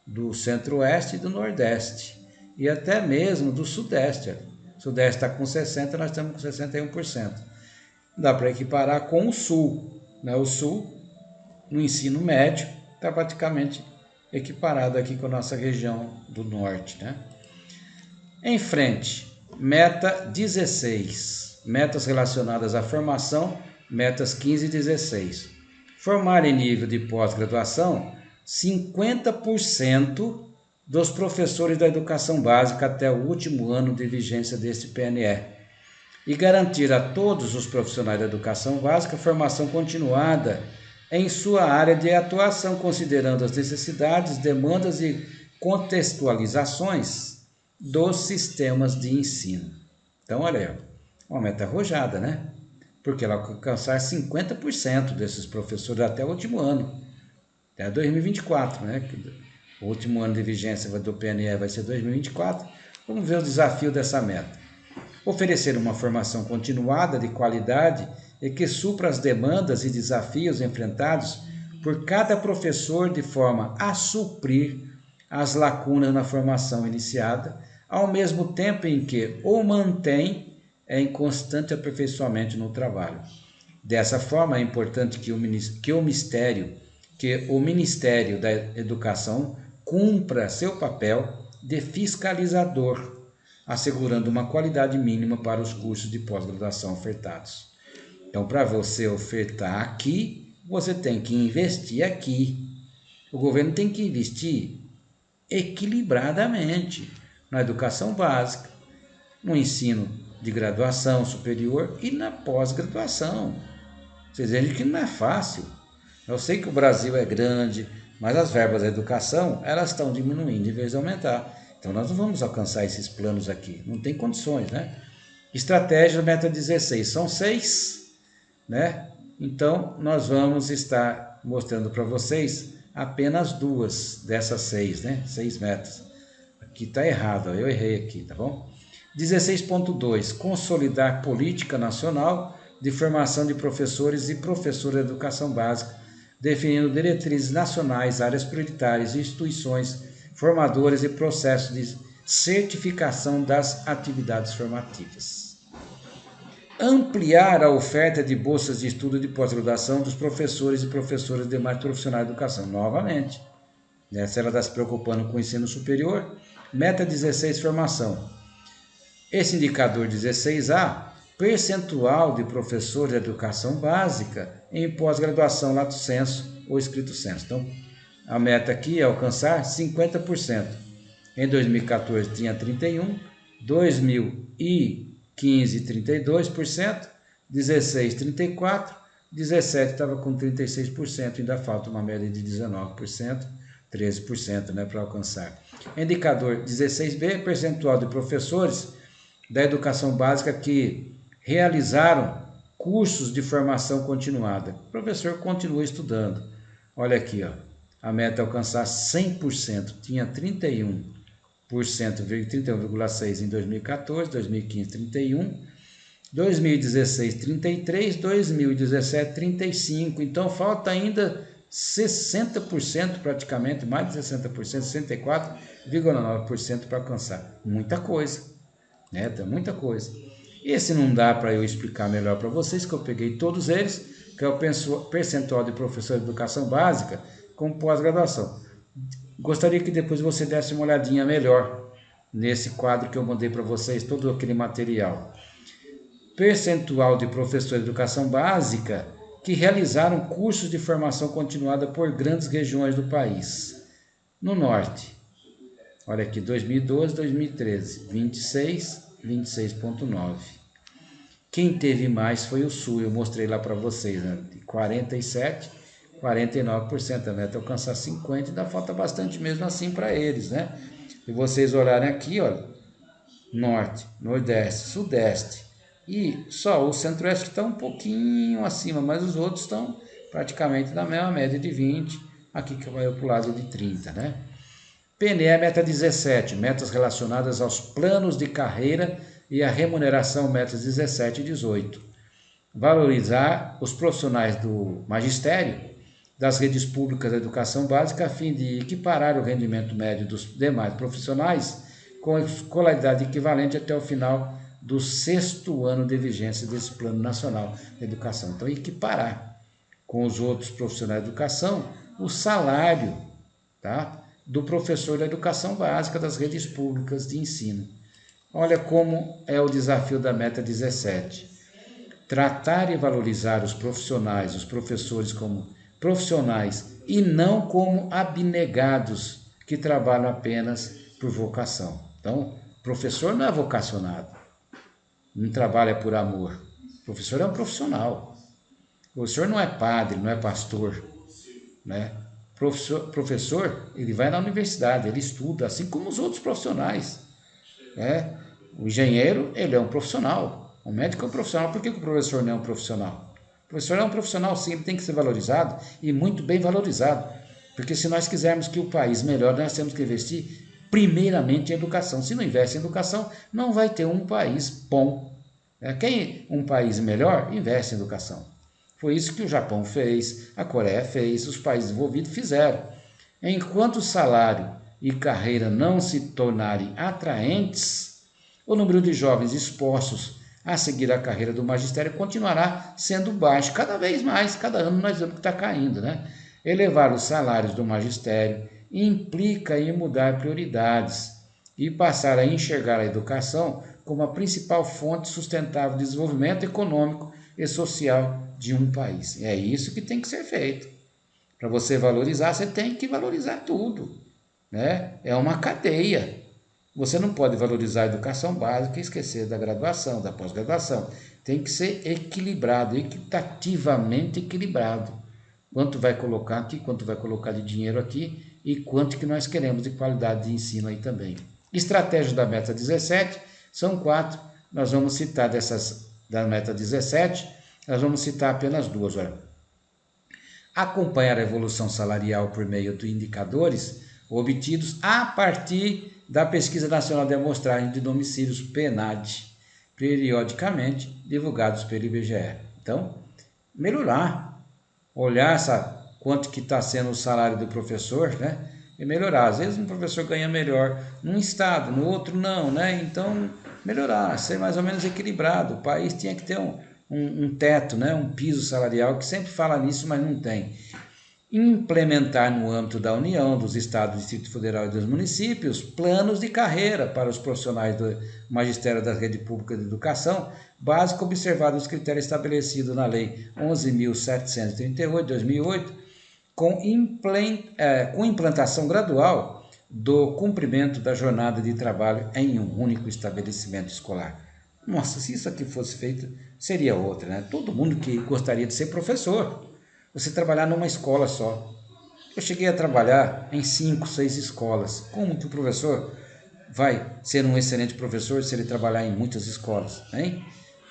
do Centro-Oeste e do Nordeste, e até mesmo do Sudeste. Olha. O Sudeste está com 60%, nós estamos com 61%. Dá para equiparar com o Sul. Né? O Sul, no ensino médio, está praticamente equiparado aqui com a nossa região do Norte. Né? Em frente, meta 16. Metas relacionadas à formação, metas 15 e 16. Formar em nível de pós-graduação 50% dos professores da educação básica até o último ano de vigência deste PNE e garantir a todos os profissionais da educação básica formação continuada em sua área de atuação, considerando as necessidades, demandas e contextualizações dos sistemas de ensino. Então, olha aí, uma meta arrojada, né? Porque ela alcançar 50% desses professores até o último ano, até 2024, né? O último ano de vigência do PNE vai ser 2024. Vamos ver o desafio dessa meta. Oferecer uma formação continuada de qualidade e que supra as demandas e desafios enfrentados por cada professor de forma a suprir as lacunas na formação iniciada, ao mesmo tempo em que o mantém em constante aperfeiçoamento no trabalho. Dessa forma, é importante que o Ministério da Educação cumpra seu papel de fiscalizador, assegurando uma qualidade mínima para os cursos de pós-graduação ofertados. Então, para você ofertar aqui, você tem que investir aqui. O governo tem que investir equilibradamente na educação básica, no ensino de graduação superior e na pós-graduação. Vocês veem que não é fácil. Eu sei que o Brasil é grande, mas as verbas da educação, elas estão diminuindo em vez de aumentar. Então, nós não vamos alcançar esses planos aqui. Não tem condições, né? Estratégia meta 16. São 6, né? Então, nós vamos estar mostrando para vocês apenas 2 dessas 6, né? 6 metas. Aqui está errado, eu errei aqui, tá bom? 16.2. Consolidar política nacional de formação de professores e professoras de educação básica, definindo diretrizes nacionais, áreas prioritárias, instituições formadoras e processos de certificação das atividades formativas. Ampliar a oferta de bolsas de estudo de pós-graduação dos professores e professoras de demais profissionais de educação. Novamente, se ela está se preocupando com o ensino superior, meta 16, formação. Esse indicador 16A, percentual de professores de educação básica em pós-graduação lato sensu ou escrito sensu. Então, a meta aqui é alcançar 50%. Em 2014 tinha 31%, 2015 32%, 16 34%, 17 estava com 36%, ainda falta uma média de 19%, 13%, né, para alcançar. Indicador 16B, percentual de professores da educação básica que realizaram cursos de formação continuada. O professor continua estudando. Olha aqui, ó, a meta é alcançar 100%, tinha 31,6% em 2014, 2015, 31%, 2016, 33%, 2017, 35%. Então, falta ainda 60% praticamente, mais de 60%, 64,9% para alcançar. Muita coisa, né? Tem muita coisa. Esse não dá para eu explicar melhor para vocês, que eu peguei todos eles, que é o percentual de professores de educação básica com pós-graduação. Gostaria que depois você desse uma olhadinha melhor nesse quadro que eu mandei para vocês, todo aquele material. Percentual de professores de educação básica que realizaram cursos de formação continuada por grandes regiões do país. No norte, olha aqui, 2012, 2013, 26,9%. Quem teve mais foi o sul, eu mostrei lá para vocês, né? 47%, 49%, a meta é alcançar 50%, ainda falta bastante mesmo assim para eles, né? Se vocês olharem aqui, olha, norte, nordeste, sudeste, e só o centro-oeste que está um pouquinho acima, mas os outros estão praticamente na mesma média de 20, aqui que vai para o lado de 30, né? PNE meta 17, metas relacionadas aos planos de carreira e a remuneração, metas 17 e 18. Valorizar os profissionais do magistério, das redes públicas da educação básica, a fim de equiparar o rendimento médio dos demais profissionais com escolaridade equivalente até o final do 6º ano de vigência desse Plano Nacional de Educação. Então, equiparar com os outros profissionais de educação o salário, tá, do professor da educação básica das redes públicas de ensino. Olha como é o desafio da meta 17. Tratar e valorizar os profissionais, os professores como profissionais e não como abnegados que trabalham apenas por vocação. Então, professor não é vocacionado. Não trabalha por amor. O professor é um profissional. O professor não é padre, não é pastor, né? Professor, ele vai na universidade, ele estuda, assim como os outros profissionais, né? O engenheiro, ele é um profissional. O médico é um profissional. Por que o professor não é um profissional? O professor é um profissional, sim, ele tem que ser valorizado e muito bem valorizado. Porque se nós quisermos que o país melhore, nós temos que investir primeiramente em educação. Se não investe em educação, não vai ter um país bom. Quem um país melhor, investe em educação. Foi isso que o Japão fez, a Coreia fez, os países desenvolvidos fizeram. Enquanto o salário e carreira não se tornarem atraentes, o número de jovens expostos a seguir a carreira do magistério continuará sendo baixo, cada vez mais, cada ano nós vemos que está caindo, né? Elevar os salários do magistério implica em mudar prioridades e passar a enxergar a educação como a principal fonte sustentável de desenvolvimento econômico e social de um país. É isso que tem que ser feito. Para você valorizar, você tem que valorizar tudo, né? É uma cadeia. Você não pode valorizar a educação básica e esquecer da graduação, da pós-graduação. Tem que ser equilibrado, equitativamente equilibrado. Quanto vai colocar aqui, quanto vai colocar de dinheiro aqui e quanto que nós queremos de qualidade de ensino aí também. Estratégias da meta 17 são 4. Nós vamos citar da meta 17, nós vamos citar apenas 2. Olha. Acompanhar a evolução salarial por meio de indicadores obtidos a partir da Pesquisa Nacional de Amostragem de Domicílios PNAD, periodicamente divulgados pelo IBGE. Então, melhorar, olhar quanto que está sendo o salário do professor, né? E melhorar. Às vezes um professor ganha melhor num estado, no outro não, né? Então, melhorar, ser mais ou menos equilibrado. O país tinha que ter um teto, né? Um piso salarial, que sempre fala nisso, mas não tem. Implementar no âmbito da União, dos Estados, do Distrito Federal e dos municípios, planos de carreira para os profissionais do magistério da rede pública de educação, básico observado os critérios estabelecidos na Lei 11.738, de 2008, com implantação gradual do cumprimento da jornada de trabalho em um único estabelecimento escolar. Nossa, se isso aqui fosse feito, seria outra, né? Todo mundo que gostaria de ser professor, você trabalhar numa escola só. Eu cheguei a trabalhar em 5, 6 escolas. Como que o professor vai ser um excelente professor se ele trabalhar em muitas escolas, hein?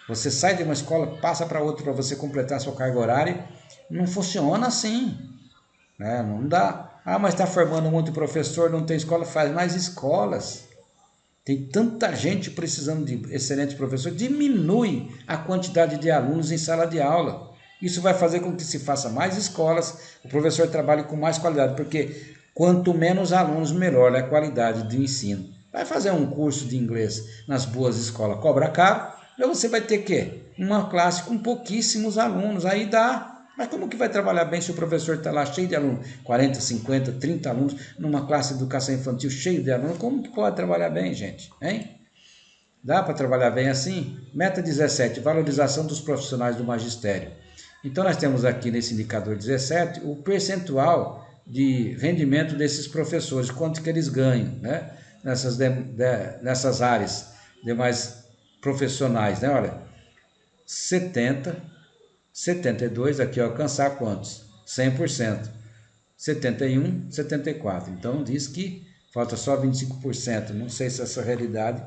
Você sai de uma escola, passa para outra para você completar a sua carga horária. Não funciona assim, né? Não dá. Ah, mas está formando muito professor, não tem escola, faz mais escolas. Tem tanta gente precisando de excelentes professores, diminui a quantidade de alunos em sala de aula. Isso vai fazer com que se faça mais escolas, o professor trabalhe com mais qualidade, porque quanto menos alunos, melhor é a qualidade do ensino. Vai fazer um curso de inglês nas boas escolas, cobra caro, e você vai ter que uma classe com pouquíssimos alunos, aí dá. Mas como que vai trabalhar bem se o professor está lá cheio de alunos, 40, 50, 30 alunos, numa classe de educação infantil cheio de alunos? Como que pode trabalhar bem, gente? Hein? Dá para trabalhar bem assim? Meta 17, valorização dos profissionais do magistério. Então nós temos aqui nesse indicador 17 o percentual de rendimento desses professores, quanto que eles ganham, né? Nessas áreas demais profissionais, né? Olha, 70, 72, aqui alcançar quantos? 100%. 71, 74. Então diz que falta só 25%. Não sei se essa realidade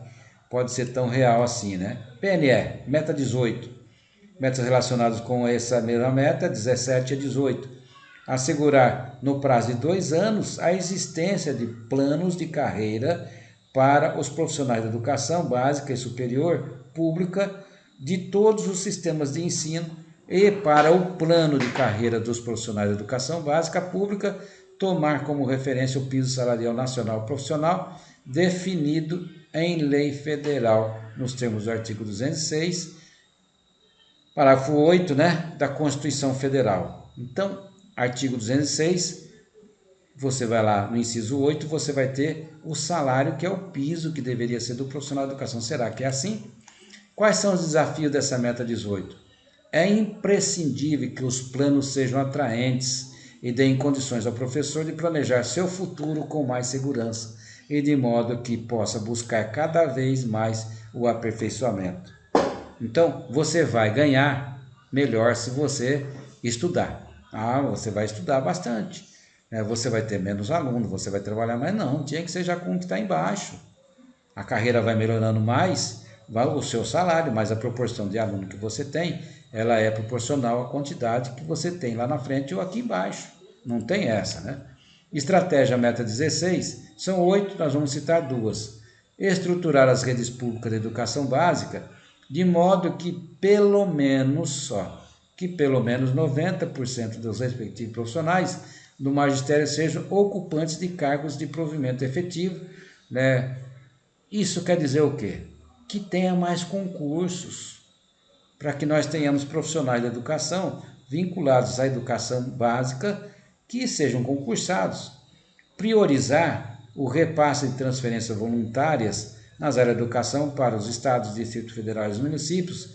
pode ser tão real assim, né? PNE, meta 18. Metas relacionadas com essa mesma meta, 17 a 18. Assegurar no prazo de 2 anos a existência de planos de carreira para os profissionais da educação básica e superior pública de todos os sistemas de ensino e para o plano de carreira dos profissionais da educação básica pública tomar como referência o piso salarial nacional profissional definido em lei federal nos termos do artigo 206, parágrafo 8, né, da Constituição Federal. Então, artigo 206, você vai lá no inciso 8, você vai ter o salário que é o piso que deveria ser do profissional de educação. Será que é assim? Quais são os desafios dessa meta 18? É imprescindível que os planos sejam atraentes e deem condições ao professor de planejar seu futuro com mais segurança e de modo que possa buscar cada vez mais o aperfeiçoamento. Então, você vai ganhar melhor se você estudar. Ah, você vai estudar bastante. Você vai ter menos alunos, você vai trabalhar mais. Não, tinha que ser já com o que está embaixo. A carreira vai melhorando mais, vai o seu salário, mas a proporção de aluno que você tem, ela é proporcional à quantidade que você tem lá na frente ou aqui embaixo. Não tem essa, né? Estratégia meta 16, são 8, nós vamos citar 2. Estruturar as redes públicas de educação básica de modo que pelo menos 90% dos respectivos profissionais do magistério sejam ocupantes de cargos de provimento efetivo, né? Isso quer dizer o quê? Que tenha mais concursos, para que nós tenhamos profissionais da educação vinculados à educação básica que sejam concursados. Priorizar o repasse de transferências voluntárias nas áreas de educação para os estados, distritos federais e municípios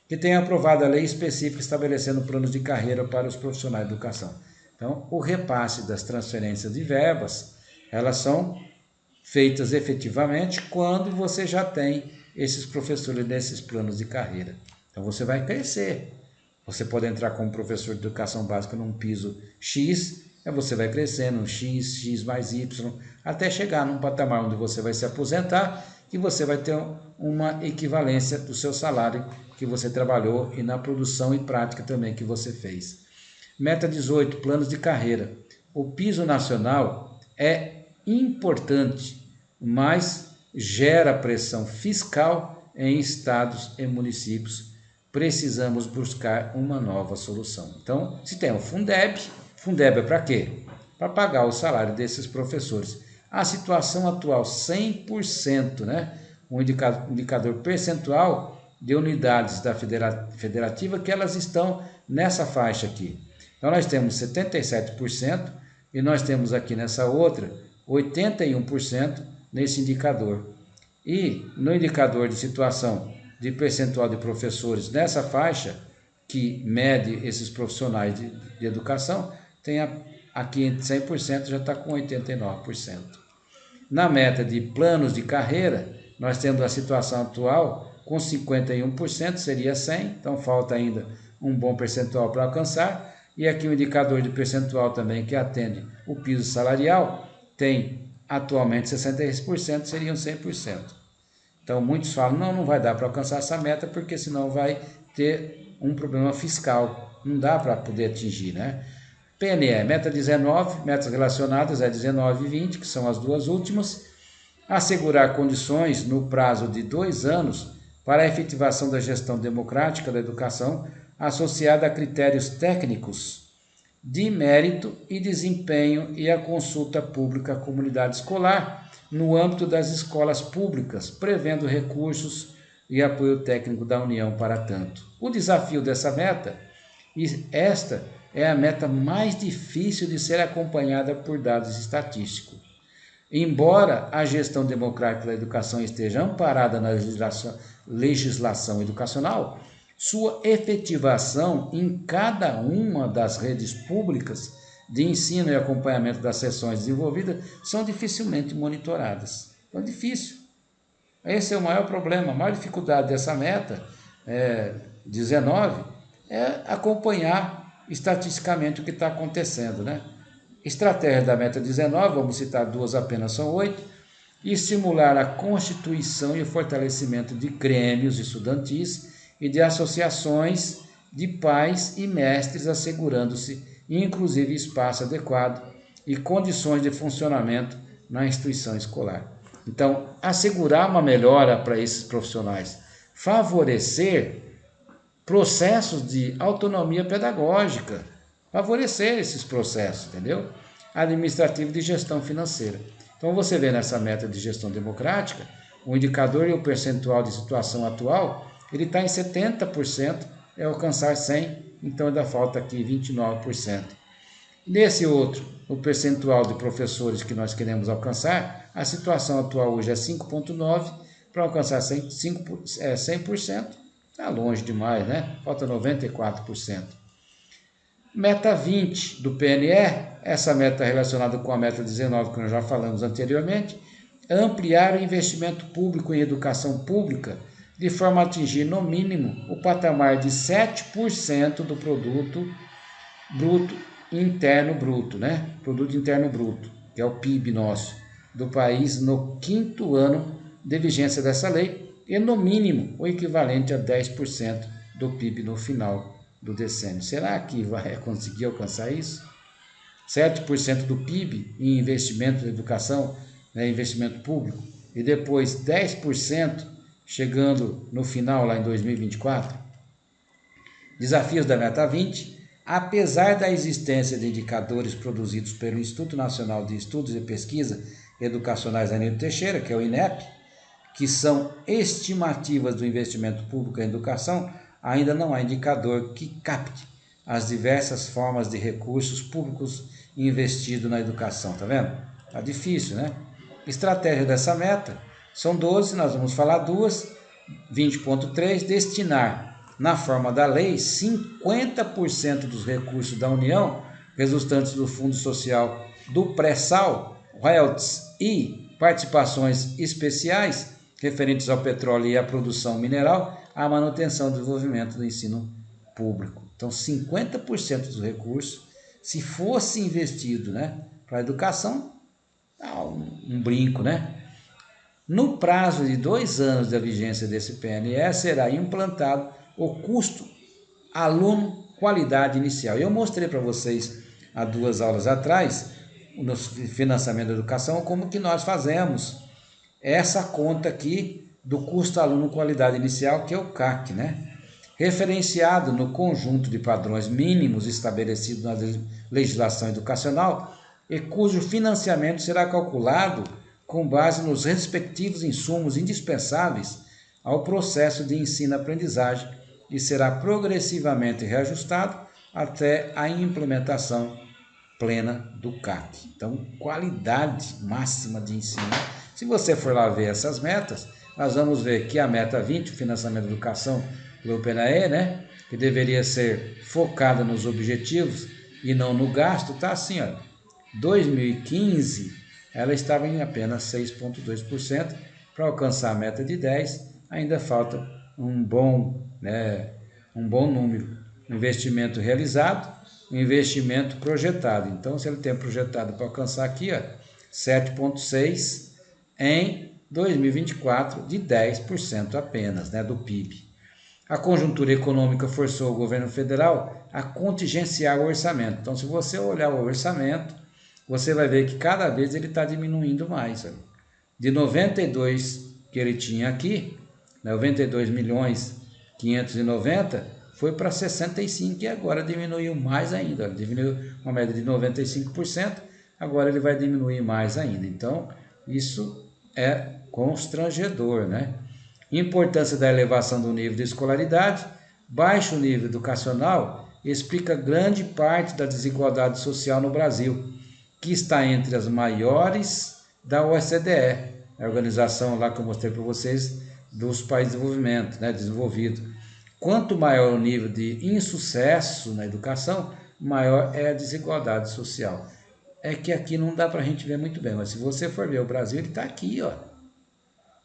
que tenham aprovado a lei específica estabelecendo planos de carreira para os profissionais de educação. Então, o repasse das transferências de verbas, elas são feitas efetivamente quando você já tem esses professores nesses planos de carreira. Então, você vai crescer. Você pode entrar como professor de educação básica num piso X, você vai crescendo X, X mais Y, até chegar num patamar onde você vai se aposentar e você vai ter uma equivalência do seu salário que você trabalhou e na produção e prática também que você fez. Meta 18, planos de carreira. O piso nacional é importante, mas gera pressão fiscal em estados e municípios. Precisamos buscar uma nova solução. Então, se tem o Fundeb é para quê? Para pagar o salário desses professores. A situação atual, 100%, né? Um indicador percentual de unidades da federativa que elas estão nessa faixa aqui. Então, nós temos 77% e nós temos aqui nessa outra 81% nesse indicador. E no indicador de situação de percentual de professores nessa faixa, que mede esses profissionais de educação, tem aqui entre 100% já está com 89%. Na meta de planos de carreira, nós temos a situação atual com 51%, seria 100, então falta ainda um bom percentual para alcançar. E aqui o indicador de percentual também que atende o piso salarial tem atualmente 63%, seriam 100%. Então muitos falam, não vai dar para alcançar essa meta porque senão vai ter um problema fiscal, não dá para poder atingir, né? PNE, meta 19, metas relacionadas é 19 e 20, que são as duas últimas. Assegurar condições no prazo de 2 anos para a efetivação da gestão democrática da educação associada a critérios técnicos de mérito e desempenho e a consulta pública à comunidade escolar no âmbito das escolas públicas, prevendo recursos e apoio técnico da União para tanto. O desafio dessa meta, e esta é a meta mais difícil de ser acompanhada por dados estatísticos. Embora a gestão democrática da educação esteja amparada na legislação educacional, sua efetivação em cada uma das redes públicas de ensino e acompanhamento das sessões desenvolvidas são dificilmente monitoradas. Então, difícil. Esse é o maior problema, a maior dificuldade dessa meta 19 é acompanhar estatisticamente o que está acontecendo, né? Estratégia da meta 19, vamos citar duas apenas, são 8, estimular a constituição e o fortalecimento de grêmios estudantis e de associações de pais e mestres, assegurando-se, inclusive, espaço adequado e condições de funcionamento na instituição escolar. Então, assegurar uma melhora para esses profissionais, favorecer processos de autonomia pedagógica, favorecer esses processos, entendeu? Administrativo de gestão financeira. Então, você vê nessa meta de gestão democrática, o indicador e o percentual de situação atual, ele está em 70%, é alcançar 100%, então ainda falta aqui 29%. Nesse outro, o percentual de professores que nós queremos alcançar, a situação atual hoje é 5,9%, para alcançar 100%, está longe demais, né? Falta 94%. Meta 20 do PNE, essa meta relacionada com a meta 19 que nós já falamos anteriormente, ampliar o investimento público em educação pública de forma a atingir no mínimo o patamar de 7% do produto interno bruto, né? Produto interno bruto, que é o PIB nosso, do país no 5º ano de vigência dessa lei e no mínimo o equivalente a 10% do PIB no final do decênio. Será que vai conseguir alcançar isso? 7% do PIB em investimento na educação, né, investimento público, e depois 10% chegando no final lá em 2024? Desafios da meta 20. Apesar da existência de indicadores produzidos pelo Instituto Nacional de Estudos e Pesquisa Educacionais Anildo Teixeira, que é o INEP, que são estimativas do investimento público em educação, ainda não há indicador que capte as diversas formas de recursos públicos investidos na educação, tá vendo? Tá difícil, né? Estratégia dessa meta são 12, nós vamos falar duas. 20.3, destinar na forma da lei 50% dos recursos da União resultantes do Fundo Social do Pré-Sal, royalties e participações especiais referentes ao petróleo e à produção mineral, à manutenção e desenvolvimento do ensino público. Então, 50% dos recursos, se fosse investido, né, para a educação, um brinco, né? No prazo de 2 anos da vigência desse PNE, será implantado o custo aluno qualidade inicial. Eu mostrei para vocês há 2 aulas atrás, no financiamento da educação, como que nós fazemos essa conta aqui do custo aluno qualidade inicial, que é o CAC, né? Referenciado no conjunto de padrões mínimos estabelecidos na legislação educacional e cujo financiamento será calculado com base nos respectivos insumos indispensáveis ao processo de ensino-aprendizagem e será progressivamente reajustado até a implementação plena do CAC. Então, qualidade máxima de ensino. Se você for lá ver essas metas, nós vamos ver que a meta 20, o financiamento da educação pelo PNE, né, que deveria ser focada nos objetivos e não no gasto, está assim, ó, 2015 ela estava em apenas 6,2%, para alcançar a meta de 10%, ainda falta um bom número, um investimento realizado, um investimento projetado. Então, se ele tem projetado para alcançar aqui, 7,6% em 2024, de 10% apenas, do PIB. A conjuntura econômica forçou o governo federal a contingenciar o orçamento. Então, se você olhar o orçamento, você vai ver que cada vez ele está diminuindo mais. De 92 que ele tinha aqui, 92 milhões 590, foi para 65 e agora diminuiu mais ainda. Ele diminuiu uma média de 95%, agora ele vai diminuir mais ainda. Então, isso é constrangedor, Importância da elevação do nível de escolaridade, baixo nível educacional explica grande parte da desigualdade social no Brasil, que está entre as maiores da OCDE, a organização lá que eu mostrei para vocês dos países de desenvolvimento, desenvolvido. Quanto maior o nível de insucesso na educação, maior é a desigualdade social. É que aqui não dá para a gente ver muito bem, mas se você for ver o Brasil, ele está aqui,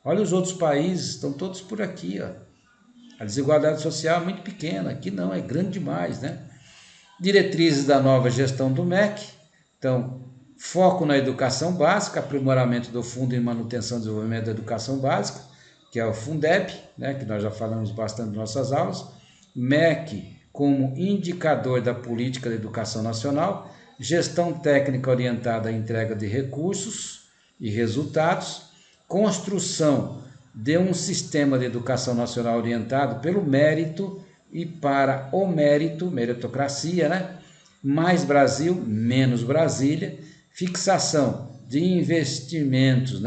Olha os outros países, estão todos por aqui, A desigualdade social é muito pequena, aqui não, é grande demais, Diretrizes da nova gestão do MEC, então, foco na educação básica, aprimoramento do Fundo de Manutenção e Desenvolvimento da Educação Básica, que é o Fundeb, que nós já falamos bastante nas nossas aulas, MEC como indicador da política de educação nacional, gestão técnica orientada à entrega de recursos e resultados, construção de um sistema de educação nacional orientado pelo mérito e para o mérito, meritocracia, mais Brasil, menos Brasília, fixação de investimentos,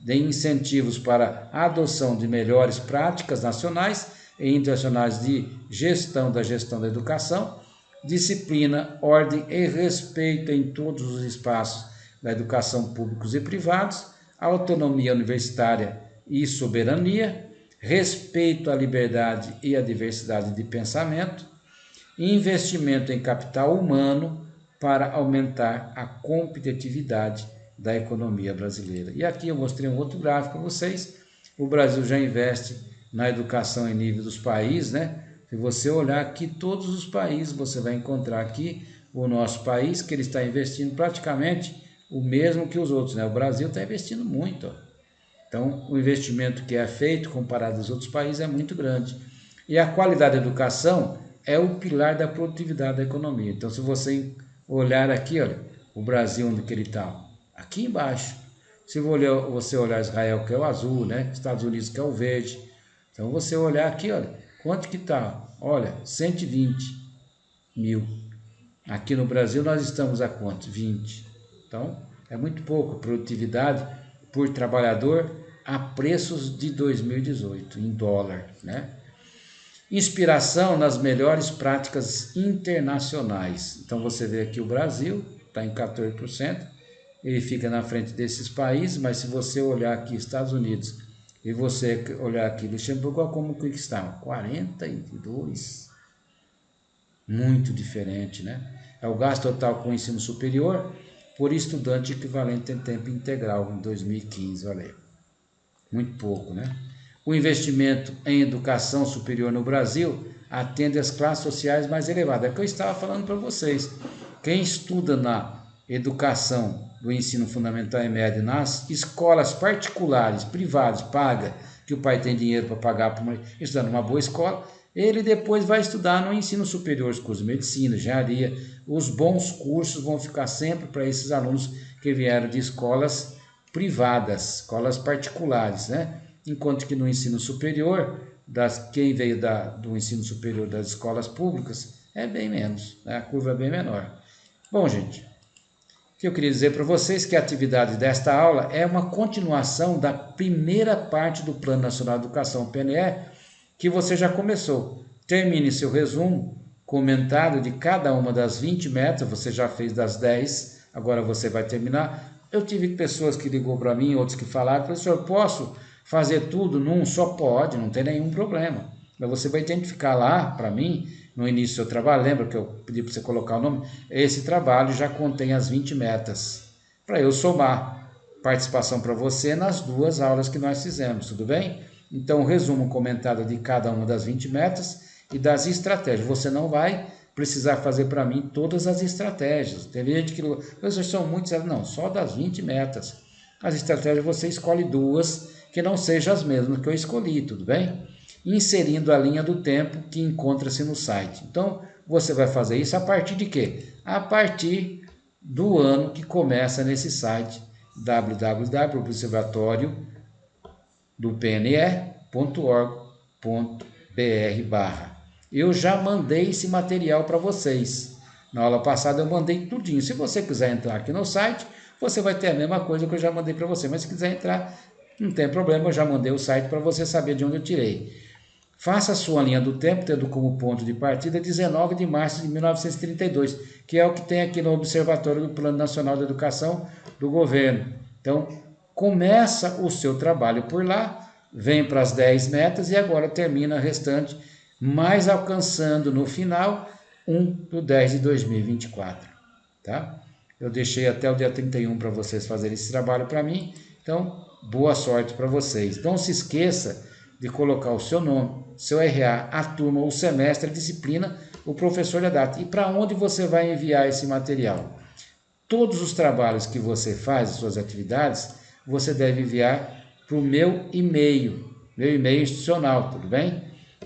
de incentivos para a adoção de melhores práticas nacionais e internacionais de gestão da educação, disciplina, ordem e respeito em todos os espaços da educação públicos e privados, autonomia universitária e soberania, respeito à liberdade e à diversidade de pensamento, investimento em capital humano para aumentar a competitividade da economia brasileira. E aqui eu mostrei um outro gráfico para vocês. O Brasil já investe na educação em nível dos países, Se você olhar aqui todos os países, você vai encontrar aqui o nosso país, que ele está investindo praticamente o mesmo que os outros, O Brasil está investindo muito, Então, o investimento que é feito comparado aos outros países é muito grande. E a qualidade da educação é o pilar da produtividade da economia. Então, se você olhar aqui, olha, o Brasil, onde que ele está? Aqui embaixo. Se você olhar Israel, que é o azul, Estados Unidos, que é o verde. Então, você olhar aqui, olha, quanto que está? Olha, 120 mil. Aqui no Brasil, nós estamos a quanto? 20. Então, é muito pouco produtividade por trabalhador a preços de 2018, em dólar, Inspiração nas melhores práticas internacionais. Então, você vê aqui o Brasil, está em 14%, ele fica na frente desses países, mas se você olhar aqui Estados Unidos e você olhar aqui Luxemburgo, como que está? 42%. Muito diferente, É o gasto total com o ensino superior por estudante equivalente em tempo integral em 2015, olha aí. Muito pouco, O investimento em educação superior no Brasil atende às classes sociais mais elevadas. É o que eu estava falando para vocês. Quem estuda na educação do ensino fundamental e médio nas escolas particulares, privadas, paga, que o pai tem dinheiro para pagar para estudar numa boa escola, ele depois vai estudar no ensino superior, os cursos de medicina, engenharia. Os bons cursos vão ficar sempre para esses alunos que vieram de escolas privadas, escolas particulares, Enquanto que no ensino superior, quem veio do ensino superior das escolas públicas, é bem menos, a curva é bem menor. Bom, gente, o que eu queria dizer para vocês é que a atividade desta aula é uma continuação da primeira parte do Plano Nacional de Educação, PNE, que você já começou. Termine seu resumo, comentário de cada uma das 20 metas, você já fez das 10, agora você vai terminar. Eu tive pessoas que ligou para mim, outros que falaram, professor, posso fazer tudo num só? Pode, não tem nenhum problema. Mas você vai identificar lá, para mim, no início do seu trabalho, lembra que eu pedi para você colocar o nome? Esse trabalho já contém as 20 metas, para eu somar participação para você nas 2 aulas que nós fizemos, tudo bem? Então, resumo comentado de cada uma das 20 metas e das estratégias. Você não vai precisar fazer para mim todas as estratégias. Tem gente que vocês são muitos, não, só das 20 metas. As estratégias você escolhe duas que não sejam as mesmas que eu escolhi, tudo bem? Inserindo a linha do tempo que encontra-se no site. Então, você vai fazer isso a partir de quê? A partir do ano que começa nesse site www.observatoriodopne.org.br/. Eu já mandei esse material para vocês. Na aula passada eu mandei tudinho. Se você quiser entrar aqui no site, você vai ter a mesma coisa que eu já mandei para você. Mas se quiser entrar, não tem problema, eu já mandei o site para você saber de onde eu tirei. Faça a sua linha do tempo, tendo como ponto de partida 19 de março de 1932, que é o que tem aqui no Observatório do Plano Nacional de Educação do governo. Então, começa o seu trabalho por lá, vem para as 10 metas e agora termina a restante, mas alcançando no final 1/10 de 2024. Tá? Eu deixei até o dia 31 para vocês fazerem esse trabalho para mim, então boa sorte para vocês. Não se esqueça de colocar o seu nome, seu RA, a turma, o semestre, a disciplina, o professor e a data. E para onde você vai enviar esse material? Todos os trabalhos que você faz, as suas atividades, você deve enviar para o meu e-mail institucional, tudo bem?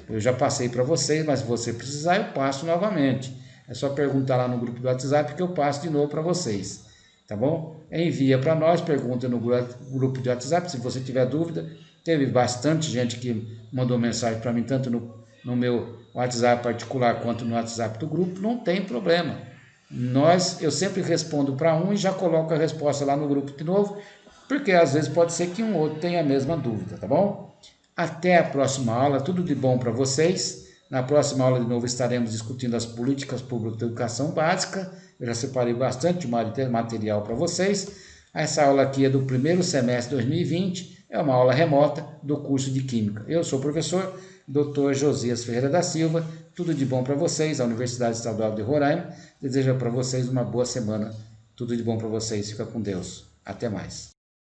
Eu já passei para vocês, mas se você precisar, eu passo novamente. É só perguntar lá no grupo do WhatsApp que eu passo de novo para vocês, tá bom? Envia para nós, pergunta no grupo de WhatsApp, se você tiver dúvida. Teve bastante gente que mandou mensagem para mim, tanto no meu WhatsApp particular quanto no WhatsApp do grupo, não tem problema. Eu sempre respondo para um e já coloco a resposta lá no grupo de novo, porque às vezes pode ser que um outro tenha a mesma dúvida, tá bom? Até a próxima aula, tudo de bom para vocês. Na próxima aula de novo estaremos discutindo as políticas públicas de educação básica. Eu já separei bastante material para vocês. Essa aula aqui é do primeiro semestre de 2020. É uma aula remota do curso de Química. Eu sou o professor Dr. Josias Ferreira da Silva. Tudo de bom para vocês. A Universidade Estadual de Roraima deseja para vocês uma boa semana. Tudo de bom para vocês. Fica com Deus. Até mais.